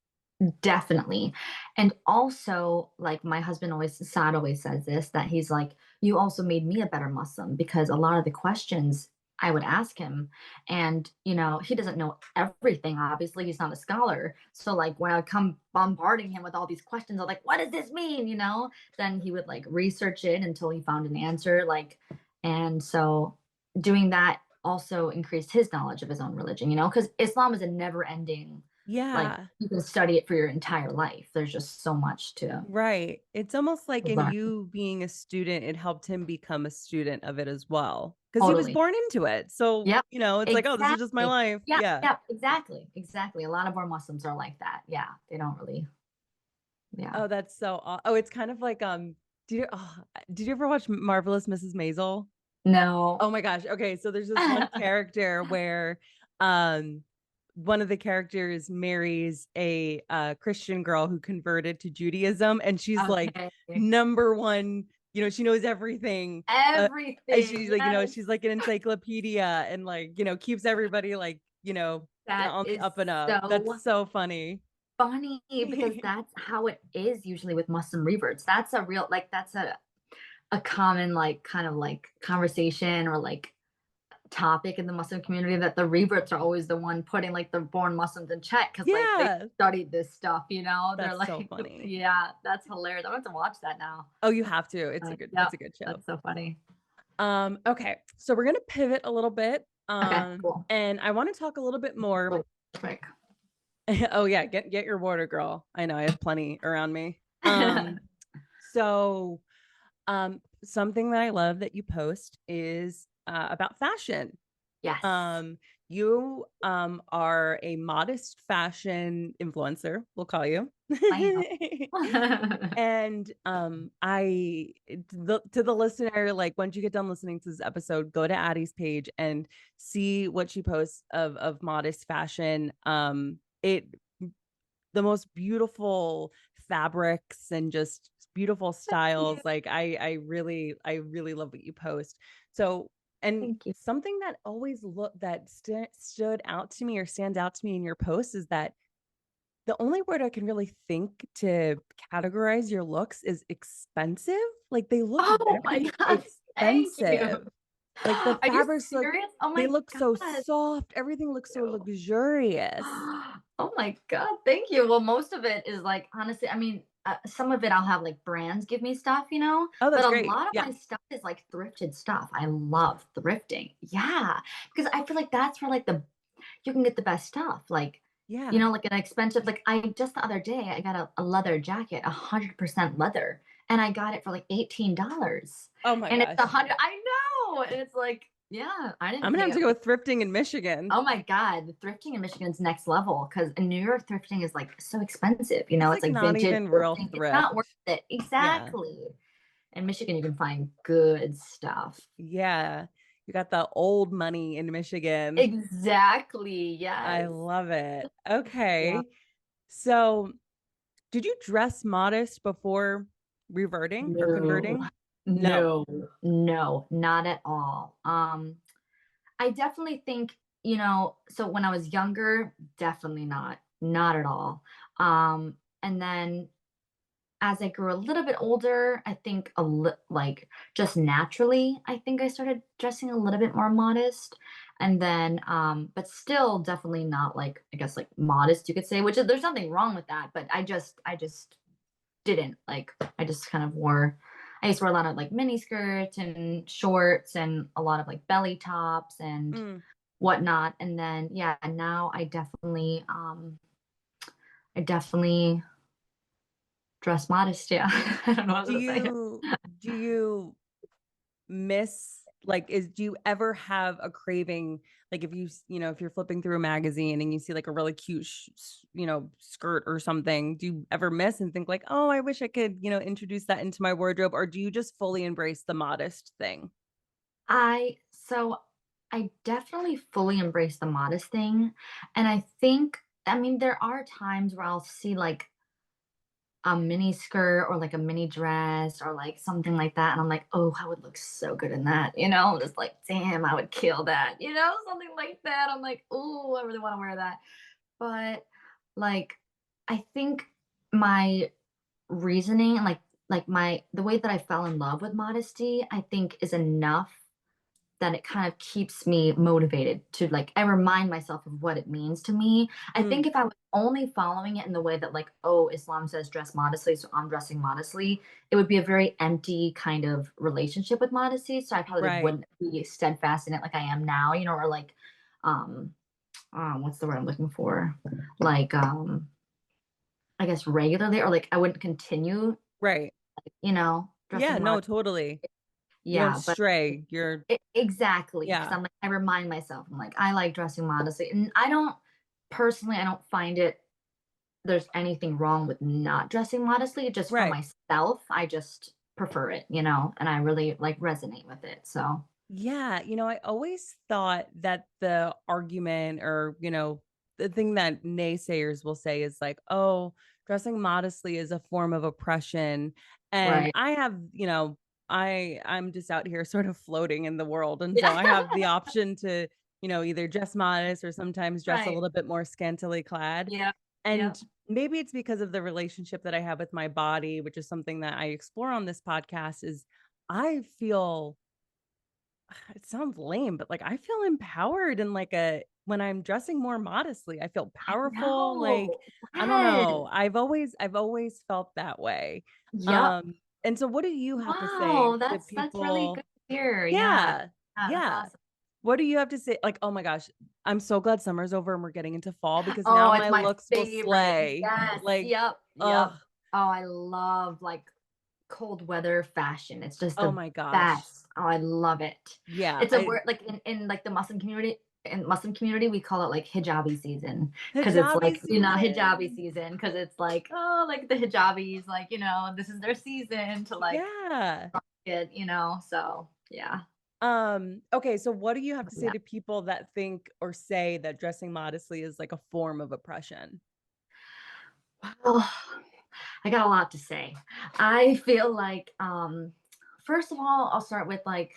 Definitely. And also, like my husband always, Saad always says this, that he's like, you also made me a better Muslim because a lot of the questions I would ask him, and you know, he doesn't know everything. Obviously, he's not a scholar. So like when I would come bombarding him with all these questions, I'm like, what does this mean? You know, then he would like research it until he found an answer. Like, and so doing that also increased his knowledge of his own religion, you know, because Islam is a never ending like Yeah. you can study it for your entire life. There's just so much Right. It's almost like to in learn. you being a student, it helped him become a student of it as well. Because he was Totally. born into it. So, Yep. it's like, oh, this is just my Exactly. life. Yep. Yeah. Yep. Exactly. Exactly. A lot of our Muslims are like that. Yeah. They don't really. Yeah. Oh, that's oh, it's kind of like did you ever watch Marvelous Mrs. Maisel? No. Oh my gosh. Okay, so there's this one character where um one of the characters marries a Christian girl who converted to Judaism and she's like Okay. number one, she knows everything. And Everything. she's like, Yes. she's like an encyclopedia and like, keeps everybody like, That on the is up and up. That's so so funny. funny because that's how it is usually with Muslim reverts. That's a real like that's a common like kind of like conversation or like topic in the Muslim community that the reverts are always the one putting like the born Muslims in check because like they Yeah, studied this stuff, you know? They're that's so like, funny. yeah, that's hilarious. I'm going to watch that now. Oh, you have to. It's Yep, a good show. that's so funny. Okay, so we're gonna pivot a little bit. Okay, cool. And I want to talk a little bit more. Wait, quick. Oh yeah, get your water, girl. I know I have plenty around me. So something that I love that you post is about fashion. Yes, Um, you are a modest fashion influencer, we'll call you. I know. And to the listener, like once you get done listening to this episode, go to Addie's page and see what she posts of modest fashion. It the most beautiful fabrics and just beautiful Yeah. styles. Like I really love what you post. So, and Thank you. something that always stood out to me or stands out to me in your posts is that the only word I can really think to categorize your looks is expensive. Like they look Oh my very God. Thank you. expensive. Like the Are you fabrics look, serious? Oh they my look so God. soft. Everything looks so You. luxurious. Oh my God. Thank you. Well, most of it is like, honestly, I mean, some of it I'll have like brands give me stuff, Oh, but that's a great. lot of Yeah. my stuff is like thrifted stuff. I love thrifting. Yeah. Because I feel like that's where like you can get the best stuff. Like, Yeah. like an expensive, like I just the other day, I got a leather jacket, 100% leather, and I got it for like $18. Oh my And it's a gosh. hundred, I know. And it's like, yeah, I I'm didn't gonna have pay. to go thrifting in Michigan. Oh my God, the thrifting in Michigan's next level because in New York, thrifting is like so expensive. It's It's like like not vintage even real thrifting. It's not worth thrift. it. Yeah. Exactly. In Michigan, you can find good stuff. Yeah. You got the old money in Michigan. Exactly. I Yes. love it. Yeah. Okay. So, did you dress modest before reverting or No, converting? No. no, no, not at all. I definitely think, so when I was younger, definitely not at all. And then as I grew a little bit older, I think like just naturally, I think I started dressing a little bit more modest. And then, but still definitely not like, I guess like modest, you could say, which is, there's nothing wrong with that. But I just didn't like, I used to wear a lot of like mini skirts and shorts and a lot of like belly tops and Mm. whatnot. And then, yeah, now I definitely dress modest. Yeah. I don't know what Do to say. you miss like is do you ever have a craving like if if you're flipping through a magazine and you see like a really cute skirt or something, do you ever miss and think like, oh, I wish I could introduce that into my wardrobe, or do you just fully embrace the modest thing? So I definitely fully embrace the modest thing. And I mean, there are times where I'll see like a mini skirt or like a mini dress or like something like that. And I'm like, oh, I would look so good in that. I'm just like, damn, I would kill that. Something like that. I'm like, oh, I really want to wear that. But like, I think my reasoning and like my the way that I fell in love with modesty, I think is enough that it kind of keeps me motivated to like I remind myself of what it means to me. I Mm, think if I was only following it in the way that like, oh, Islam says dress modestly, so I'm dressing modestly, it would be a very empty kind of relationship with modesty. So I probably right. wouldn't be steadfast in it like I am now, or like um what's the word I'm looking for? Like I guess regularly or like I wouldn't continue, Right. Yeah, dressing no, modest. totally. You don't Yeah, but stray. You're Exactly, because Yeah. I'm like, I remind myself, I'm like, I like dressing modestly, and I don't find there's anything wrong with not dressing modestly. Just for Right. myself, I just prefer it, and I really like resonate with it. So Yeah, I always thought that the argument or, the thing that naysayers will say is like, oh, dressing modestly is a form of oppression. And right, I have, I'm just out here sort of floating in the world. And so yeah, I have the option to, either dress modest or sometimes dress a right, little bit more scantily clad. yeah, yeah, And maybe it's because of the relationship that I have with my body, which is something that I explore on this podcast, is I feel it sounds lame, but like I feel empowered and like a when I'm dressing more modestly, I feel I powerful. Like know, I don't yes, know. I've always felt that way. yep, And so what do you have to say wow, to that's really good people? to hear. Yeah, Yeah. yeah, that's Yeah. awesome. What do you have to say? Like, oh my gosh, I'm so glad summer's over and we're getting into fall because now Oh, it's my my looks will favorite. slay. Yes. Like, Yep. oh, Yep. Oh, I love like cold weather fashion. It's just oh the my gosh. best. Oh, I love it. Yeah. It's a word like in like the Muslim community. In Muslim community, we call it like hijabi season because it's Hijabi like hijabi season. season because it's like oh like the hijabis like this is their season to like Yeah. get so yeah. Okay, so what do you have to say to people that think or say that dressing modestly is like a form of oppression? Yeah. I got a lot to say. I feel like, first of all, I'll start with like,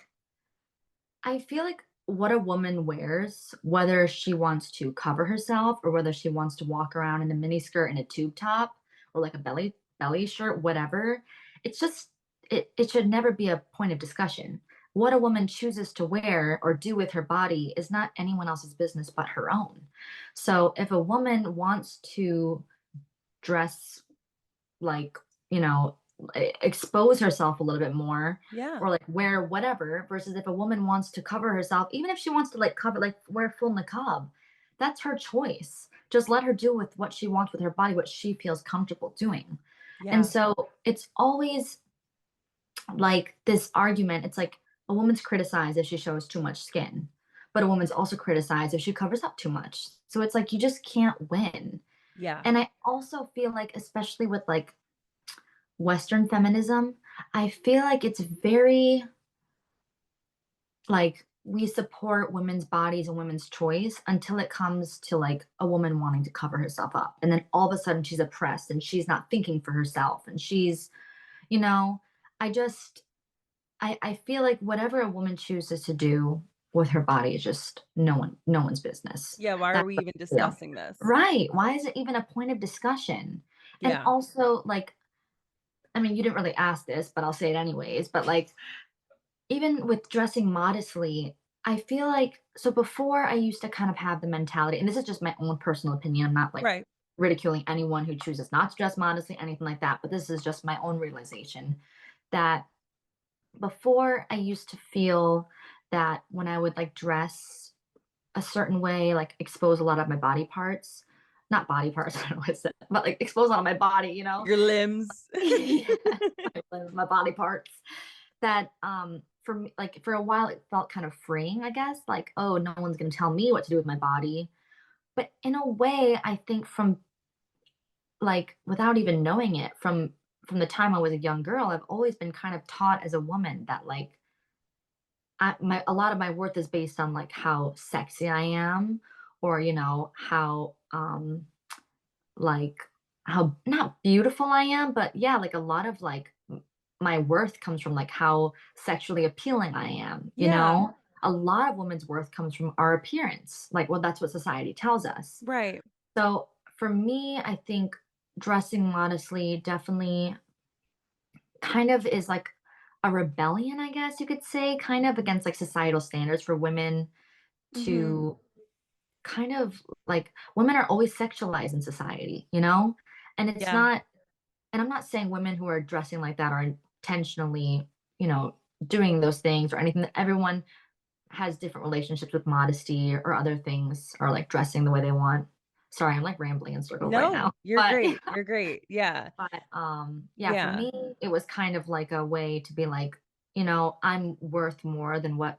I feel like what a woman wears, whether she wants to cover herself or whether she wants to walk around in a mini skirt and a tube top or like a belly shirt, whatever, it's just it should never be a point of discussion. What a woman chooses to wear or do with her body is not anyone else's business but her own. So if a woman wants to dress like, you know, expose herself a little bit more Yeah. or like wear whatever versus if a woman wants to cover herself, even if she wants to like cover, like wear full niqab, that's her choice. Just let her do with what she wants with her body, what she feels comfortable doing. And Yeah. so it's always like this argument. It's like a woman's criticized if she shows too much skin, but a woman's also criticized if she covers up too much. So it's like you just can't win. Yeah. And I also feel like, especially with like Western feminism, I feel like it's very like we support women's bodies and women's choice until it comes to like a woman wanting to cover herself up. And then all of a sudden she's oppressed and she's not thinking for herself. And she's, you know, I just, I feel like whatever a woman chooses to do with her body is just no one's business. Yeah. Why are That's we what even I feel. discussing this? Right. Why is it even a point of discussion? And Yeah. also, like, I mean, you didn't really ask this, but I'll say it anyways. But like, even with dressing modestly, I feel like so before I used to kind of have the mentality, and this is just my own personal opinion. I'm not like Right. ridiculing anyone who chooses not to dress modestly, anything like that. But this is just my own realization that before I used to feel that when I would like dress a certain way, like expose a lot of my body parts, not body parts, I don't know what it's, but like expose a lot of my body, you know? Your limbs. Yeah, my body parts that for me, like for a while it felt kind of freeing, I guess, like, oh, no one's going to tell me what to do with my body. But in a way, I think from like without even knowing it, from the time I was a young girl, I've always been kind of taught as a woman that like a lot of my worth is based on like how sexy I am, or you know how like how not beautiful I am, but yeah, like a lot of like my worth comes from like how sexually appealing I am, you Yeah. know? A lot of women's worth comes from our appearance. Like, well, that's what society tells us. Right. So for me, I think dressing modestly definitely kind of is like a rebellion, I guess you could say, kind of against like societal standards for women Hmm. to kind of like women are always sexualized in society, you know? And it's Yeah. not, and I'm not saying women who are dressing like that are intentionally, you know, doing those things or anything. Everyone has different relationships with modesty or other things or like dressing the way they want. Sorry, I'm like rambling in circles right No, now. you're But great. You're great. Yeah. but yeah, for Yeah. me it was kind of like a way to be like, you know, I'm worth more than what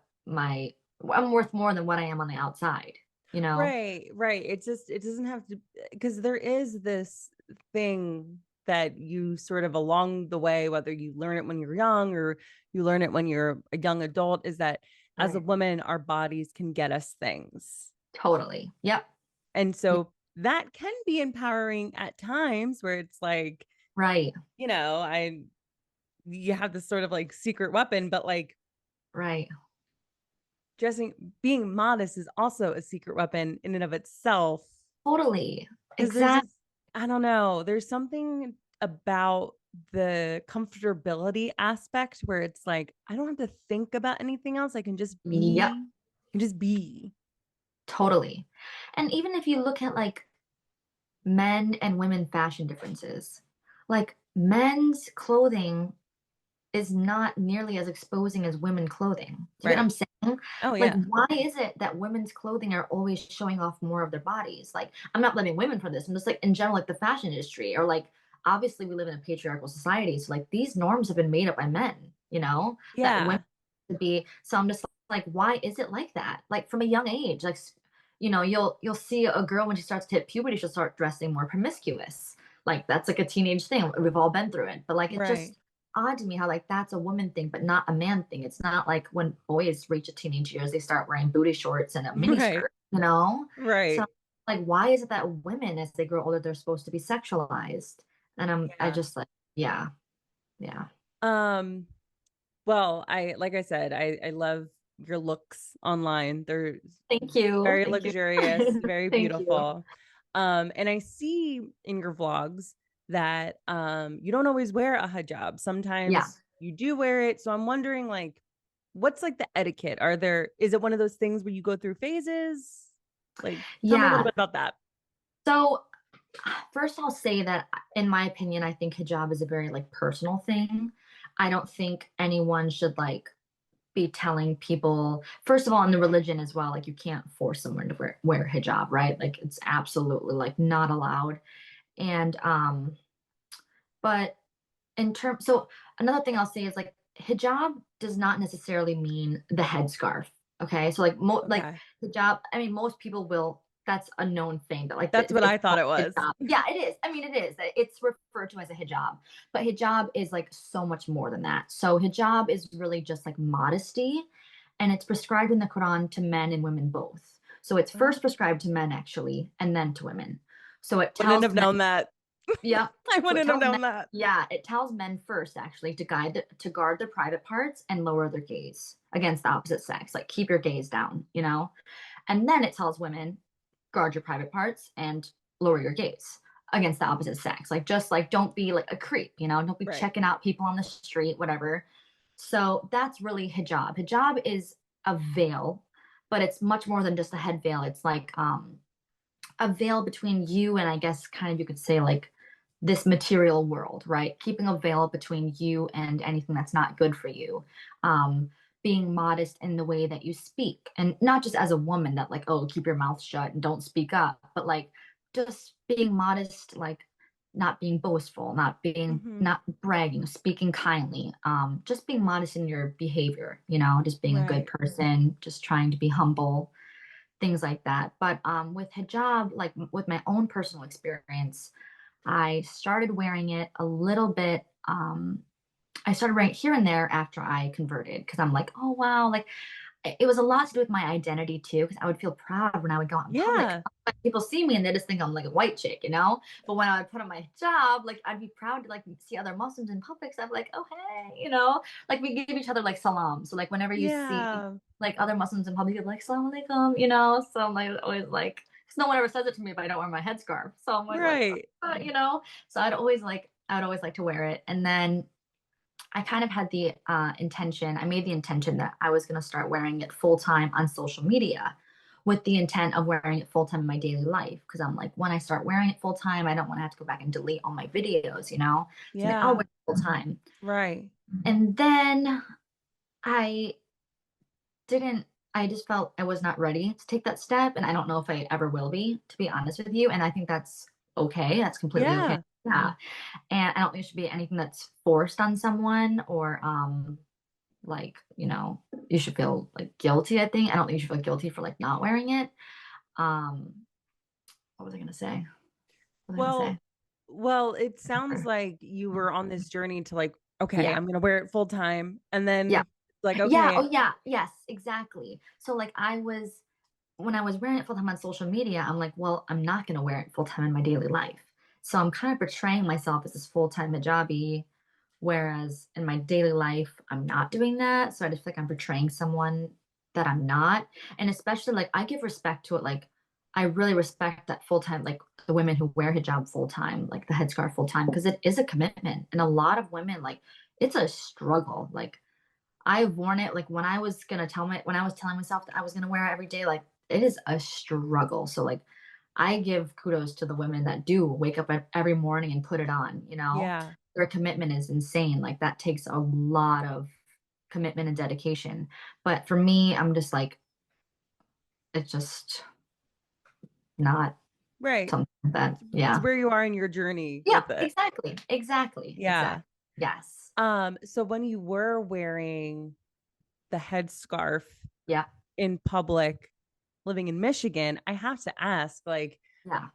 I am on the outside, you know? Right, right. It doesn't have to, because there is this thing that you sort of along the way, whether you learn it when you're young or you learn it when you're a young adult, is that as a Right. woman, our bodies can get us things. Totally. Yep. And Yeah, so that can be empowering at times where it's like, right. you have this sort of like secret weapon, but like Right. being modest is also a secret weapon in and of itself. Totally. Because there's Exactly. just, I don't know, there's something about the comfortability aspect where it's like, I don't have to think about anything else. Yep. I can just be. Totally. And even if you look at like men and women fashion differences, like men's clothing is not nearly as exposing as women clothing. Do you get what Right. I'm saying? Oh, Like, yeah. why is it that women's clothing are always showing off more of their bodies? Like, I'm not blaming women for this. I'm just like in general, like the fashion industry, or like obviously we live in a patriarchal society, so like these norms have been made up by men, you know, that women Yeah. to be. So I'm just like, why is it like that? Like from a young age, like you know, you'll see a girl when she starts to hit puberty, she'll start dressing more promiscuous. Like that's like a teenage thing. We've all been through it, but like it's Right. just odd to me how like that's a woman thing, but not a man thing. It's not like when boys reach a teenage years, they start wearing booty shorts and a mini Right. skirt, you know? So Right. like why is it that women as they grow older, they're supposed to be sexualized? And I Yeah. just like, yeah, yeah. Um, well, like I said, I love your looks online. They're Thank you. very Thank you. luxurious, very Thank you. beautiful. And I see in your vlogs that you don't always wear a hijab. Yeah. Sometimes you do wear it. So I'm wondering like what's like the etiquette? Is it one of those things where you go through phases? Like tell me a little Yeah. bit about that. So first I'll say that in my opinion, I think hijab is a very like personal thing. I don't think anyone should like be telling people, first of all, in the religion as well, like you can't force someone to wear hijab, right? Like it's absolutely like not allowed. And but so another thing I'll say is like hijab does not necessarily mean the headscarf. Okay. So like Okay. hijab, I mean, most people will, that's a known thing that like That's what it's I thought called it was. hijab. Yeah, it is. I mean, it is. It's referred to as a hijab, but hijab is like so much more than that. So hijab is really just like modesty, and it's prescribed in the Quran to men and women both. So it's Oh, first prescribed to men actually, and then to women. So it wouldn't tells have men. known that. Yeah. I So it wouldn't have tells men, known that. yeah, it tells men first actually to guard their private parts and lower their gaze against the opposite sex. Like keep your gaze down, you know? And then it tells women guard your private parts and lower your gaze against the opposite sex. Like just like don't be like a creep, you know? Don't be Right. checking out people on the street, whatever. So that's really hijab. Hijab is a veil, but it's much more than just a head veil. It's like a veil between you and I guess kind of you could say like this material world, right? Keeping a veil between you and anything that's not good for you. Being modest in the way that you speak, and not just as a woman that like, oh, keep your mouth shut and don't speak up, but like just being modest, like not being boastful, Hmm. not bragging, speaking kindly, just being modest in your behavior, you know, just being a good Right. person, just trying to be humble, things like that. But with hijab, like with my own personal experience, I started wearing it a little bit. I started wearing it here and there after I converted because I'm like, oh wow, like it was a lot to do with my identity too, because I would feel proud when I would go out in public. Yeah. Like, people see me and they just think I'm like a white chick, you know? But when I would put on my hijab, like I'd be proud to like see other Muslims in public. So I'm like, oh hey, you know, like we give each other like salam. So like whenever you see Yeah. like other Muslims in public, you're like salam alaikum, you know? So I'm like always like, because no one ever says it to me if I don't wear my headscarf. So I'm like, Right. you know? So I'd always like to wear it. And then I kind of had the intention, I made the intention that I was going to start wearing it full time on social media with the intent of wearing it full time in my daily life. Because I'm like, when I start wearing it full time, I don't want to have to go back and delete all my videos, you know? So I'm like, I'll wear Yeah. it full time. Right. And then I didn't, I just felt I was not ready to take that step. And I don't know if I ever will be, to be honest with you. And I think that's okay. That's completely okay. Yeah. Yeah. And I don't think it should be anything that's forced on someone or like, you know, you should feel like guilty, I think. I don't think you should feel guilty for like not wearing it. Um, what was I gonna say? What was I gonna Well, say? well, it sounds like you were on this journey to like, okay, Yeah. I'm gonna wear it full time. And Yeah. then like, Yeah. okay, Oh yeah. Yes, exactly. So like when I was wearing it full time on social media, I'm like, well, I'm not gonna wear it full time in my daily life. So I'm kind of portraying myself as this full time hijabi, whereas in my daily life, I'm not doing that. So I just feel like I'm portraying someone that I'm not. And especially like I give respect to it. Like I really respect that full time, like the women who wear hijab full time, like the headscarf full time, because it is a commitment. And a lot of women, like it's a struggle. Like I've worn it like when I was telling myself that I was gonna wear it every day, like it is a struggle. So like I give kudos to the women that do wake up every morning and put it on, you know? yeah, Their commitment is insane. Like that takes a lot of commitment and dedication. But for me, I'm just like, it's just not right. something that, It's yeah. where you are in your journey Yeah, with it. exactly. Exactly. Yeah. Exactly. Yes. So when you were wearing the headscarf Yeah. in public, living in Michigan, I have to ask, like, Yeah.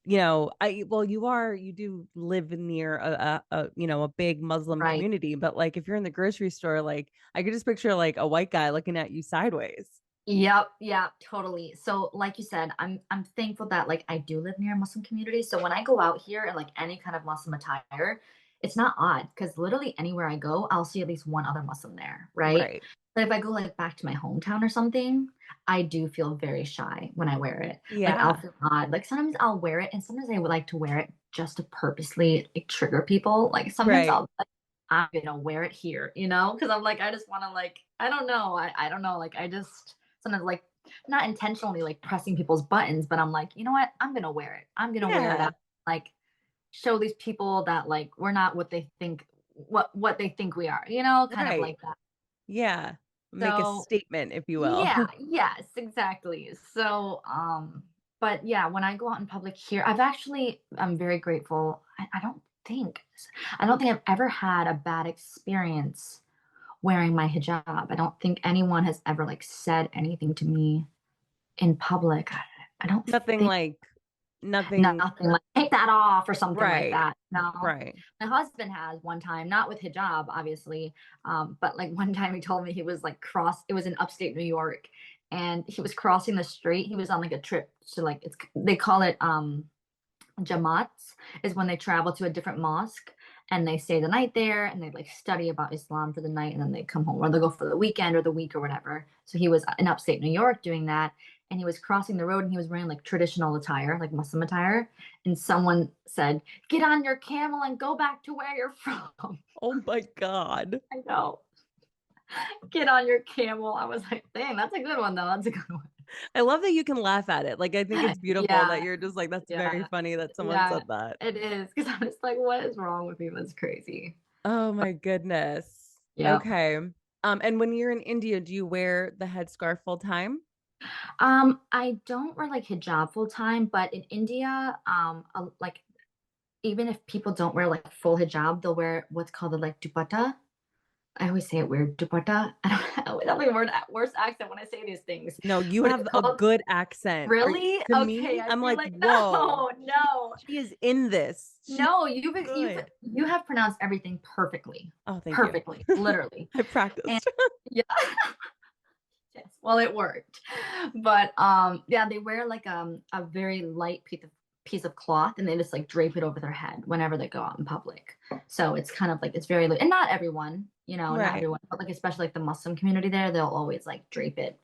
you do live near a big Muslim Right. community, but like if you're in the grocery store, like I could just picture like a white guy looking at you sideways. Yep, yeah, totally. So, like you said, I'm thankful that like I do live near a Muslim community. So when I go out here in like any kind of Muslim attire, it's not odd because literally anywhere I go, I'll see at least one other Muslim there, right? Right. But if I go like back to my hometown or something, I do feel very shy when I wear it. Like I'll Yeah. feel odd. Like sometimes I'll wear it and sometimes I would like to wear it just to purposely like trigger people. Like sometimes Right. I'll I'm gonna wear it here, you know? Because I'm like, I just want to like, I don't know. I don't know. Like I just sometimes like not intentionally like pressing people's buttons, but I'm like, you know what? I'm gonna wear it. I'm gonna wear it Yeah. out. Like show these people that like we're not what they think what they think we are, you know, kind of Right. like that. Yeah. Make a So statement, if you will. yeah, yes, exactly. So but yeah, when I go out in public here, I'm very grateful. I don't think I've ever had a bad experience wearing my hijab. I don't think anyone has ever like said anything to me in public. I don't Nothing think like nothing. nothing like take that off or something like Right. that. No. Right. My husband has one time, not with hijab, obviously, but like one time he told me he was like it was in upstate New York, and he was crossing the street. He was on like a trip to like they call it Jamaats is when they travel to a different mosque and they stay the night there and they like study about Islam for the night and then they come home or they'll go for the weekend or the week or whatever. So he was in upstate New York doing that and he was crossing the road and he was wearing like traditional attire, like Muslim attire. And someone said, "Get on your camel and go back to where you're from." Oh my God. I know. Get on your camel. I was like, dang, that's a good one though. That's a good one. I love that you can laugh at it. Like, I think it's beautiful that Yeah. you're just like, that's very Yeah. funny that someone Yeah. said that. It is. Because I'm just like, what is wrong with me? That's crazy. Oh my goodness. Yeah. Okay. And when you're in India, do you wear the headscarf full time? I don't wear like hijab full time, but in India, like even if people don't wear like full hijab, they'll wear what's called the like dupatta. I always say it weird, dupatta. I don't have like a worse accent when I say these things. No, you But it's have a called good accent. really? To Okay, me, I I'm feel like, like whoa, no, no, she is in this. She's no. good. You have pronounced everything perfectly, Oh, thank you. perfectly, literally. I And practiced. yeah. Yes, well, it worked. But yeah, they wear like a very light piece of cloth and they just like drape it over their head whenever they go out in public. So it's kind of like it's very and not everyone, you know, not Right. everyone, but like especially like the Muslim community there, they'll always like drape it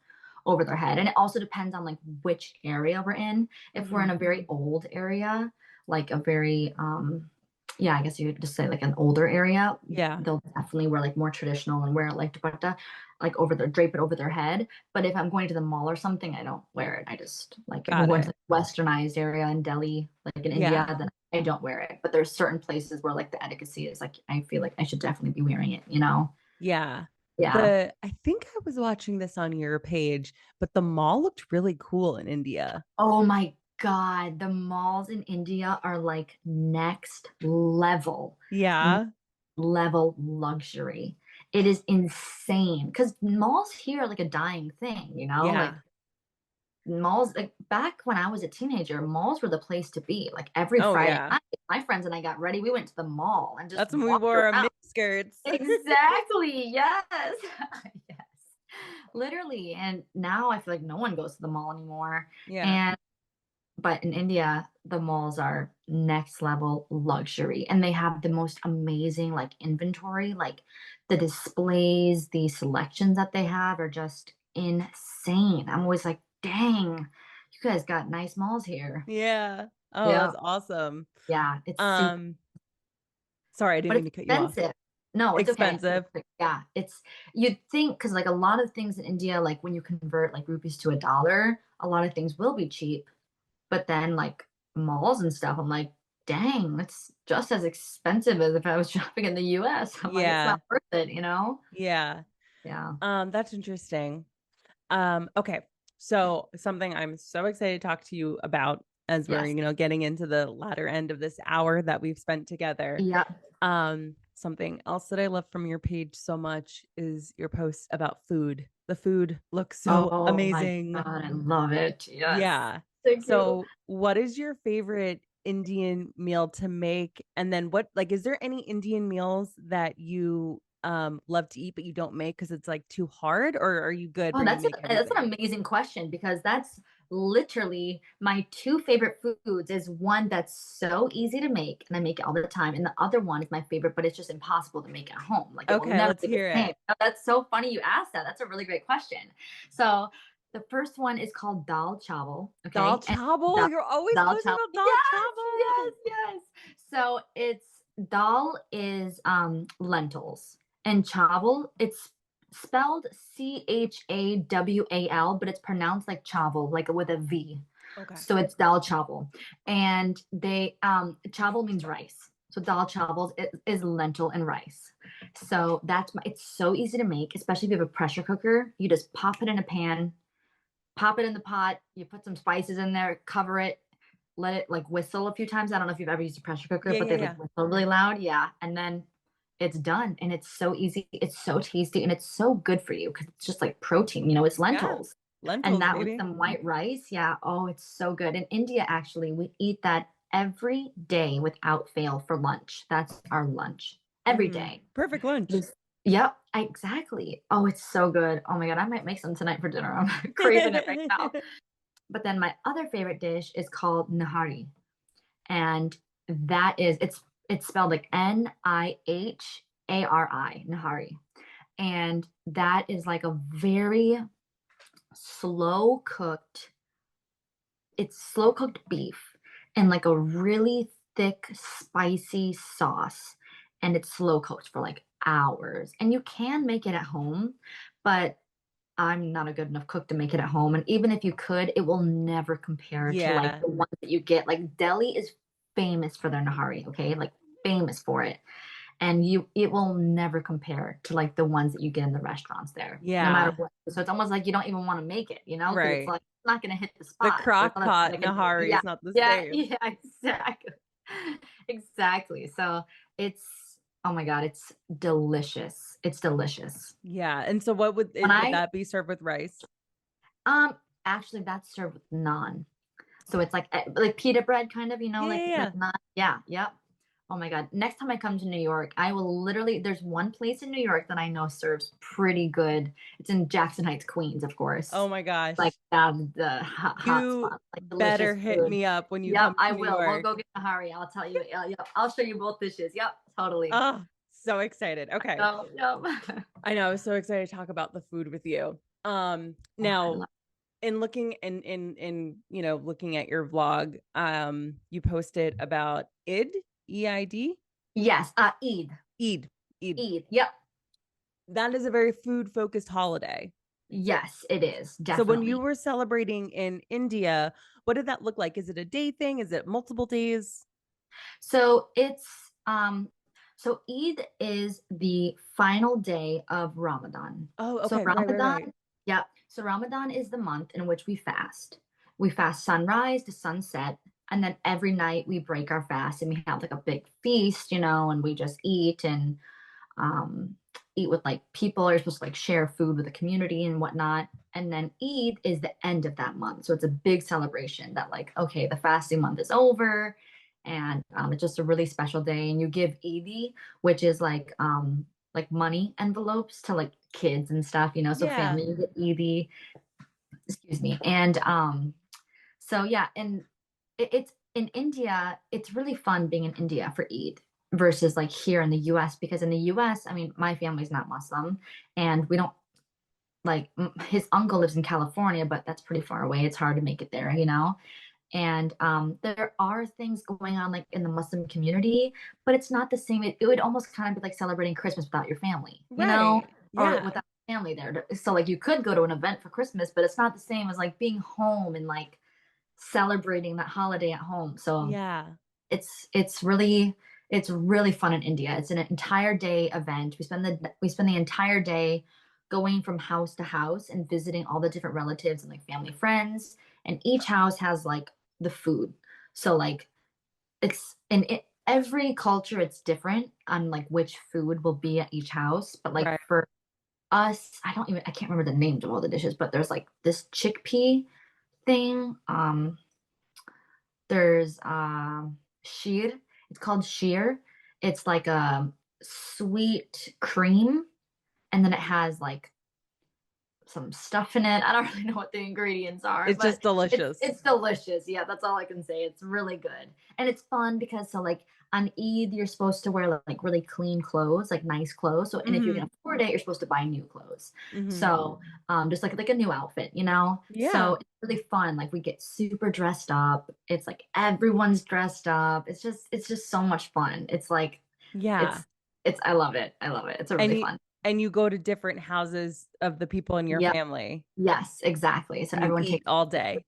over their head. And it also depends on like which area we're in. If we're Hmm. in a very old area, like a very yeah, I guess you could just say like an older area, Yeah, they'll definitely wear like more traditional and wear like dupatta, like over their drape it over their head. But if I'm going to the mall or something, I don't wear it. I just like if I'm got going to it. the westernized area in Delhi, like in India, Yeah, then I don't wear it. But there's certain places where like the etiquette is like I feel like I should definitely be wearing it, you know? yeah. Yeah. I think I was watching this on your page, but the mall looked really cool in India. Oh my God, the malls in India are like next Yeah. level luxury. It is insane because malls here are like a dying thing, you know? Like Yeah. malls, like back when I was a teenager, malls were the place to be. Like every Oh, Friday yeah. night, my friends and I got ready. We went to the mall and just That's when we walked wore our around. mini skirts. Exactly. Yes. Yes. Literally. And now I feel like no one goes to the mall anymore. Yeah. And but in India, the malls are next level luxury and they have the most amazing like inventory. Like the displays, the selections that they have are just insane. I'm always like, dang, you guys got nice malls here. Yeah. Oh, Yeah. that's awesome. Yeah. It's super, Um, Sorry, I didn't but mean it's to cut you off. expensive. No, it's okay. Expensive. Yeah. It's, you'd think, because like a lot of things in India, like when you convert like rupees to a dollar, a lot of things will be cheap. But then like malls and stuff, I'm like, dang, it's just as expensive as if I was shopping in the US. I'm like, it's Yeah. not worth it, you know? Yeah. Yeah. That's interesting. Okay. So something I'm so excited to talk to you about as we're, Yes. getting into the latter end of this hour that we've spent together. Yeah. Something else that I love from your page so much is your posts about food. The food looks so Oh my amazing. God, I love it. Yes. Yeah. Thank you. So, what is your favorite Indian meal to make? And then is there any Indian meals that you love to eat but you don't make because it's like too hard, or are you good Oh, where you make that's everything? an amazing question because that's literally my two favorite foods is one that's so easy to make and I make it all the time. And the other one is my favorite, but it's just impossible to make at home. Like it will Okay, never let's be the hear same. it. Oh, that's so funny you asked that. That's a really great question. So the first one is called dal chawal. Dal Okay. And chawal, dal, you're always dal posting chawal. about dal Yes, yes, chawal. yes. So it's dal is lentils and chawal, it's spelled Chawal, but it's pronounced like chavel, like with a V. Okay. So it's dal chavel. And they chavel means rice. So dal chavel is lentil and rice. So it's so easy to make, especially if you have a pressure cooker. You just pop it in a pan, pop it in the pot, you put some spices in there, cover it, let it like whistle a few times. I don't know if you've ever used a pressure cooker, Yeah, but yeah, they like yeah. whistle really loud. Yeah. And then it's done. And it's so easy. It's so tasty and it's so good for you because it's just like protein, it's Yeah. lentils. And Lentils, that with baby. some white rice. Yeah. Oh, it's so good. In India, actually, we eat that every day without fail for lunch. That's our lunch every day. Perfect lunch. Just, yep, exactly. Oh, it's so good. Oh my God. I might make some tonight for dinner. I'm craving it right now. But then my other favorite dish is called nahari. And that is it's spelled like Nihari, nahari. And that is like a very slow cooked, it's slow cooked beef and like a really thick, spicy sauce. And it's slow cooked for like hours. And you can make it at home, but I'm not a good enough cook to make it at home. And even if you could, it will never compare to like Yeah. the ones that you get. Like Delhi is famous for their nahari, okay? Like famous for it. And it will never compare to like the ones that you get in the restaurants there, no matter Yeah. what. So it's almost like you don't even want to make it, because it's Right. like it's not gonna hit the The spot. There's crock other things pot I can do. Nahari Yeah, is not the yeah, same. yeah, exactly. Exactly. So it's oh my God, it's delicious. It's delicious. Yeah. And so what When would I that be served with rice? Um, actually, that's served with naan. So it's like pita bread, kind of, Yeah, yeah, like yeah. naan. Yeah, yep. Oh my God. Next time I come to New York, I will literally, there's one place in New York that I know serves pretty good. It's in Jackson Heights, Queens, of Oh course. my Like gosh. the hot You spot, like better delicious hit food. me up when you Yep, come I to New will. We'll York. go get a Hari. I'll tell you. Yep, I'll show you both dishes. Yep, totally. Oh, so excited. Okay. Yep, yep. I know. I was so excited to talk about the food with you. Oh, I Now love. in looking looking at your vlog, you posted about Eid. Yes, Eid. Eid. Eid. Eid. Yep. That is a very food focused holiday. Yes, it is. So when you Definitely. were celebrating in India, what did that look like? Is it a day thing? Is it multiple days? So so Eid is the final day of Ramadan. Oh, So okay. Right. Ramadan, yeah. So Ramadan is the month in which we fast. We fast sunrise to sunset, and then every night we break our fast and we have like a big feast, and we just eat and um, eat with like people. You're supposed to like share food with the community and whatnot. And then Eid is the end of that month. So it's a big celebration that like, okay, the fasting month is over. And it's just a really special day. And you give Eid, which is like money envelopes to like kids and stuff, so Yeah. family you get Eid, excuse me. And so yeah, and it's in India, it's really fun being in India for Eid versus like here in the US because in the US, I mean, my family's not Muslim and we don't like his uncle lives in California, but that's pretty far away. It's hard to make it there. And there are things going on like in the Muslim community, but it's not the same. It would almost kind of be like celebrating Christmas without your family, Right. or Yeah. without family there. So like you could go to an event for Christmas, but it's not the same as like being home and like celebrating that holiday at home. So Yeah. it's really fun in India. It's an entire day event. We spend the entire day going from house to house and visiting all the different relatives and like family friends. And each house has like the food. So like every culture it's different on like which food will be at each house. But like Right. for us, I can't remember the names of all the dishes, but there's like this chickpea thing. There's sheer. It's called sheer. It's like sweet cream, and then it has like some stuff in it. I don't really know what the ingredients are, It's but just delicious. it's delicious. Yeah, that's all I can say. It's really good. And it's fun because so like on Eid you're supposed to wear like really clean clothes, like nice clothes. So and if you can Mhm. afford it, you're supposed to buy new clothes. Mhm. So just like a new outfit, you know? Yeah. So it's really fun. Like we get super dressed up. It's like everyone's dressed up. It's just so much fun. It's like Yeah. it's it's I love it. I love it. It's a And really you fun. and you go to different houses of the people in your Yep. family Yes, exactly. So and you everyone eat takes all day.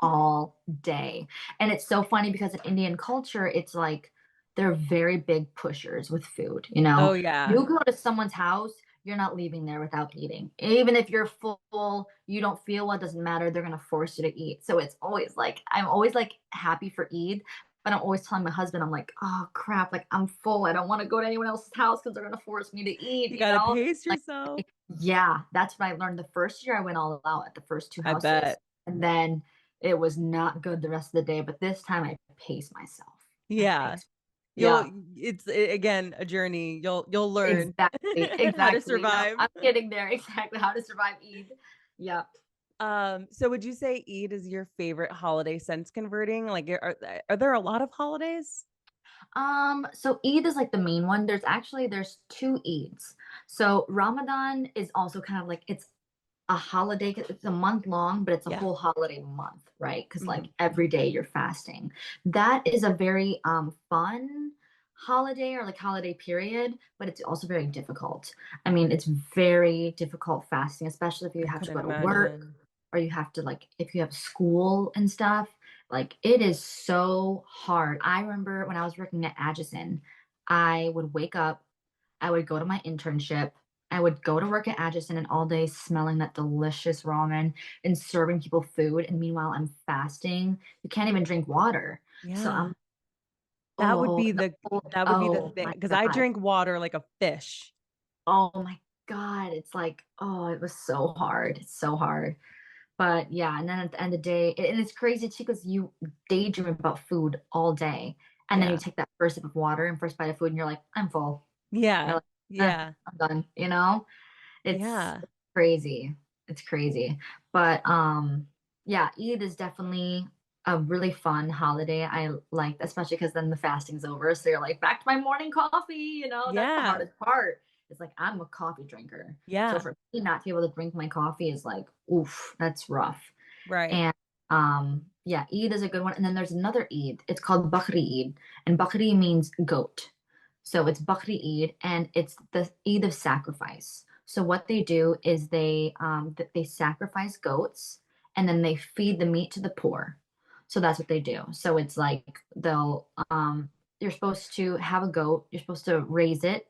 all day. And it's so funny because in Indian culture, it's like they're very big pushers with food. You Oh know, yeah. you go to someone's house, you're not leaving there without eating. Even if you're full, you don't feel well, it doesn't matter. They're going to force you to eat. So it's always like, I'm always like happy for Eid. But I'm always telling my husband, I'm like, oh crap, like I'm full. I don't want to go to anyone else's house because they're gonna force me to eat, You you gotta know? pace Like, yourself. yeah, that's what I learned the first year I went all out at the first two I houses. bet. And then it was not good the rest of the day, but this time I paced myself. I Yeah. paced. You'll Yeah, again a journey. You'll learn exactly. how to Exactly. Yep. survive. I'm getting there. Exactly. How to survive Eid. Yep. So would you say Eid is your favorite holiday since converting? Like are there a lot of holidays? So Eid is like the main one. There's two Eids. So Ramadan is also kind of like it's a holiday. It's a month long, but it's a Yeah. whole holiday month, right? Because like Mhm. every day you're fasting. That is a very fun holiday or like holiday period, but it's also very difficult. I mean, it's very difficult fasting, especially if you I have to couldn't go to work imagine. or you have to like if you have school and stuff. Like it is so hard. I remember when I was working at Addison, I would wake up, I would go to my internship, I would go to work at Addison and all day smelling that delicious ramen and serving people food. And meanwhile, I'm fasting. You can't even drink water. So Yeah. I'm, oh, and That would be the oh thing my because I God. drink water like a fish. Oh my God. It's like, oh, it was so hard. It's so hard. But yeah, and then at the end of the day, and it's crazy too because you daydream about food all day. And then you Yeah. take that first sip of water and first bite of food and you're like, I'm full. You're Yeah. like, Yeah. I'm done, you know? It's Yeah. crazy. It's crazy. But yeah, Eid is definitely a really fun holiday. I like, especially because then the fasting's over. So you're like, back to my morning coffee, you know, that's the Yeah. hardest part. It's like I'm a coffee drinker. So Yeah. for me not to be able to drink my coffee is like, oof, that's rough. Right. And yeah, Eid is a good one. And then there's another Eid. It's called Bakri Eid. And Bakri means goat. So it's Bakri Eid and it's the Eid of sacrifice. So what they do is they sacrifice goats and then they feed the meat to the poor. So that's what they do. So it's like they'll you're supposed to have a goat, you're supposed to raise it,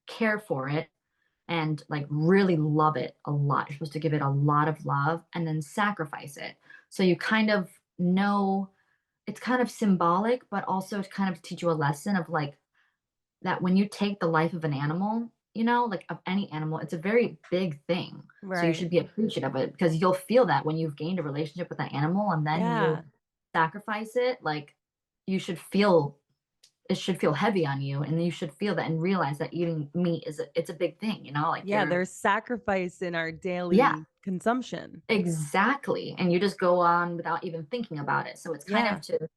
care for it, and like really love it a lot. You're supposed to give it a lot of love and then sacrifice it. So you kind of know it's kind of symbolic, but also to kind of teach you a lesson of like that when you take the life of an animal, you know, like of any animal, it's a very big thing. So you Right. should be appreciative of it because you'll feel that when you've gained a relationship with that animal and then you Yeah. sacrifice it, like you should feel it should feel heavy on you and you should feel that and realize that eating meat it's a big thing, you know, like Yeah. you're There's sacrifice in our yeah, daily consumption. exactly. And you just go on without even thinking about it. So it's kind of Yeah. to,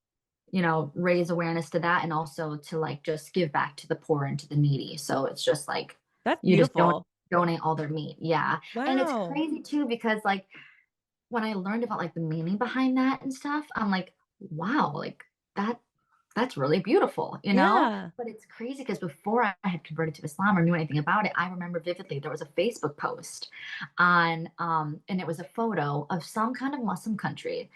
you know, raise awareness to that and also to like just give back to the poor and to the needy. So it's just like That's you just don't beautiful. donate all their meat. Yeah. And it's Wow. crazy too because like when I learned about like the meaning behind that and stuff, I'm like, wow, like that that's really beautiful, you know? Yeah. But it's crazy because before I had converted to Islam or knew anything about it, I remember vividly there was a Facebook post on and it was a photo of some kind of Muslim country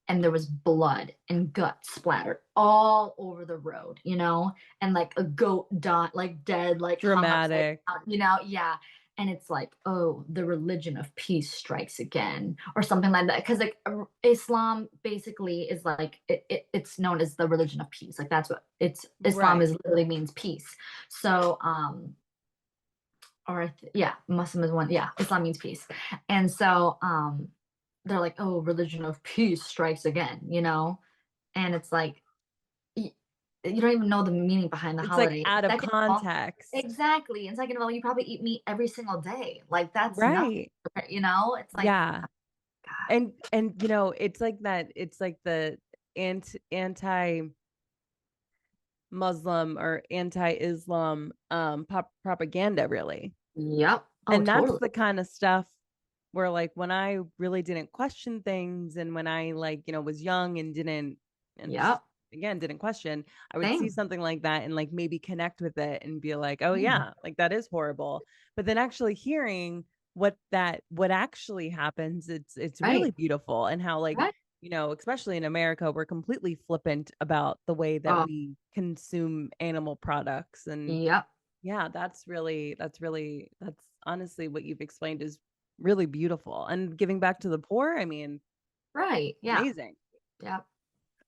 and there was blood and guts splattered all over the road, you know, and like a goat dot like dead, like hung upside Dramatic. down, you know, yeah. And it's like, oh, the religion of peace strikes again, or something like that. Because like Islam basically is like it's known as the religion of peace. Like that's what it's Islam Right. is literally means peace. So yeah, Muslim is one. Yeah, Islam means peace. And so they're like, oh, religion of peace strikes again, you know? And it's like you don't even know the meaning behind the It's like holiday. out of Second of all, context. exactly. And second of all, you probably eat meat every single day. Like that's nothing, Right. It's like, Yeah. God. And it's like that, it's like the anti Muslim or anti-Islam propaganda really. Yep. Oh, And that's totally. the kind of stuff where like when I really didn't question things and when I like, was young and didn't and just Yep. again didn't question, I would see Same. something like that and like maybe connect with it and be like, "Oh Same. yeah, like that is horrible." But then actually hearing what actually happens, it's really Right. beautiful and how like, Right. especially in America, we're completely flippant about the way that Oh, we consume animal products and yep. yeah, that's honestly what you've explained is really beautiful. And giving back to the poor, I mean, Right. Yeah. amazing. Yep.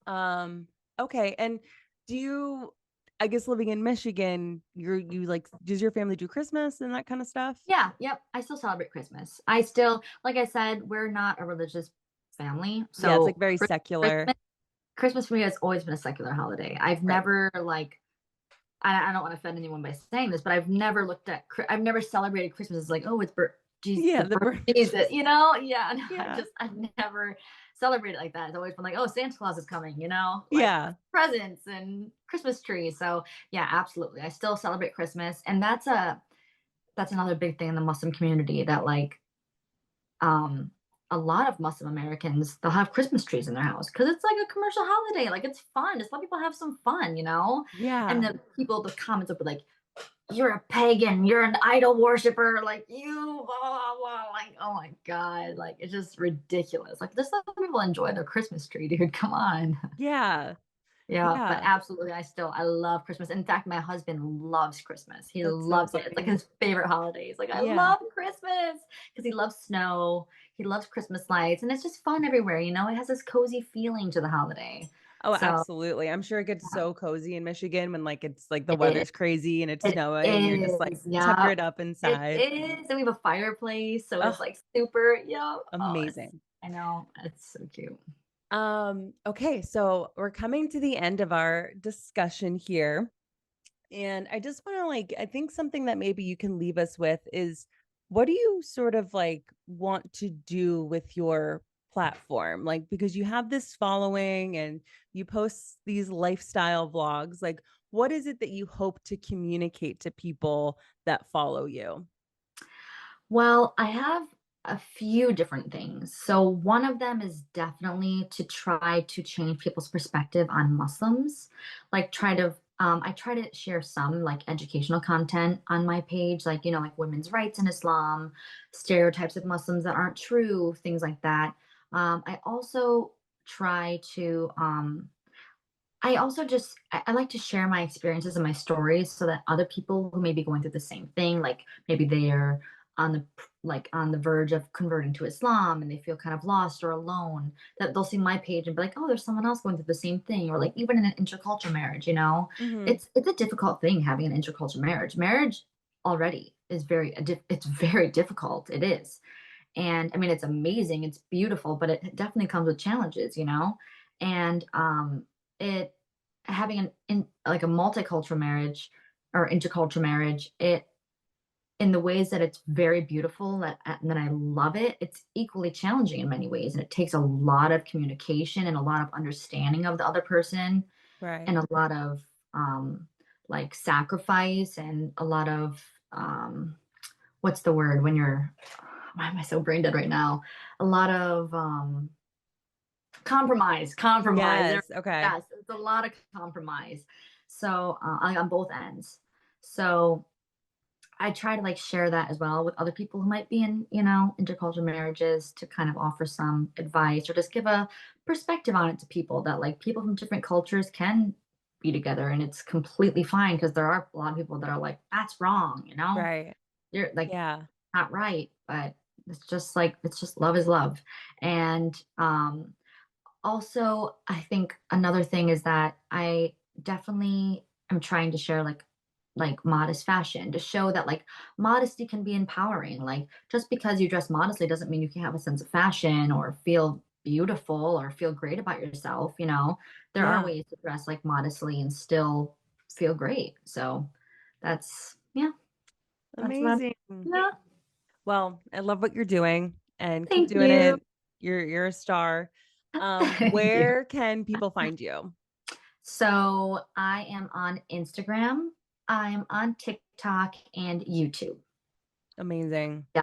Um, okay. And do you, I guess living in Michigan, you like, does your family do Christmas and that kind of stuff? Yeah. Yep. I still celebrate Christmas. I still, like I said, we're not a religious family. Yeah, it's like So very secular. Christmas for me has always been a secular holiday. I've Right. never like I don't want to offend anyone by saying this, but I've never looked at I've never celebrated Christmas as like, oh, it's Yeah, the the birth birth of Jesus, you know? Yeah, no, Yeah. I've never celebrated like that. It's always been like, oh, Santa Claus is coming, like Yeah. presents and Christmas trees. So yeah, absolutely. I still celebrate Christmas, and that's another big thing in the Muslim community that like um a lot of Muslim Americans, they'll have Christmas trees in their house because it's like a commercial holiday. Like it's fun. Just let people have some fun. And Yeah. the comments will be like, "You're a pagan. You're an idol worshiper. Like you, blah blah blah." Like, oh my god, like it's just ridiculous. Like just let people enjoy their Christmas tree, dude. Come on. Yeah. Yeah, but Yeah. absolutely, I love Christmas. In fact, my husband loves Christmas. He That's so loves it. It's like funny. his favorite holiday. He's like, I Yeah. love Christmas because he loves snow. He loves Christmas lights, and it's just fun everywhere. It has this cozy feeling to the holiday. Oh, So absolutely. I'm sure it gets yeah, so cozy in Michigan when like it's like the it weather's crazy and it's it snowing. You're just like is. Yeah, tuckered up it inside. is. And we have a fireplace, so it's Oh, like super. Yeah. Oh, amazing. I know. It's so cute. Okay, so we're coming to the end of our discussion here. And I just want to like, I think something that maybe you can leave us with is what do you sort of like want to do with your platform? Like, because you have this following and you post these lifestyle vlogs, like, what is it that you hope to communicate to people that follow you? Well, I have a few different things. So, one of them is definitely to try to change people's perspective on Muslims. I try to share some like educational content on my page, like, like women's rights in Islam, stereotypes of Muslims that aren't true, things like that. I also try to, I also just I like to share my experiences and my stories so that other people who may be going through the same thing, like maybe they're on the verge of converting to Islam and they feel kind of lost or alone, that they'll see my page and be like, oh, there's someone else going through the same thing. Or like even in an intercultural marriage. Hmm. It's a difficult thing having an intercultural marriage. Marriage already is it's very difficult. It is. And I mean, it's amazing, it's beautiful, but it definitely comes with challenges. And it having like a multicultural marriage or intercultural marriage, it in the ways that it's very beautiful and that I love it, it's equally challenging in many ways. And it takes a lot of communication and a lot of understanding of the other person Right. and a lot of like sacrifice and a lot of what's the word when you're why am I so brain dead right now? A lot of compromise. Yes. Okay. Yes, it's a lot of compromise. So on both ends. So I try to like share that as well with other people who might be in, intercultural marriages to kind of offer some advice or just give a perspective on it to people that like people from different cultures can be together and it's completely fine because there are a lot of people that are like, that's wrong. Right. You're like Yeah. not right, but it's just love is love. And also I think another thing is that I definitely am trying to share like modest fashion to show that like modesty can be empowering. Like just because you dress modestly doesn't mean you can't have a sense of fashion or feel beautiful or feel great about yourself, you know. There are Yeah. ways to dress like modestly and still feel great. So that's yeah, that's what I'm Amazing. yeah. Well, I love what you're doing and keep Thank doing you. it. You're a star. Thank you. Where can people find you? So I am on Instagram, I'm on TikTok and YouTube. Amazing. Yeah,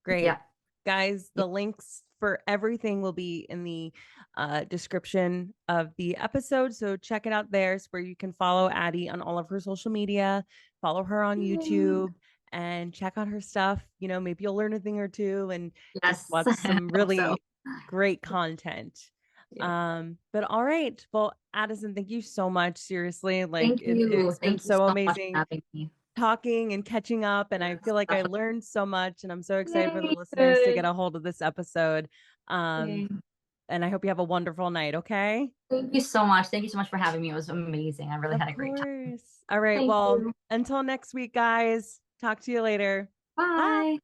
Great. yeah. Guys, Yeah. the links for everything will be in the description of the episode. So check it out there. It's where you can follow Addie on all of her social media, follow her on Yay. YouTube, and check out her stuff. Maybe you'll learn a thing or two and just Yes, watch I some hope so. really great content. Yeah. But all right. Well, Addison, thank you so much. Seriously, like Thank you. it's been Thank you so so much for amazing having me. talking and catching up. And I Yes, feel like I definitely. learned so much. And I'm so excited for the Yay, listeners to get good. a hold of this episode. Um, Yay. and I hope you have a wonderful night. Okay. Thank you so much. Thank you so much for having me. It was amazing. I really Of had a great time. course. All right. Thank Well, you. until next week, guys, talk to you later. Bye. Bye.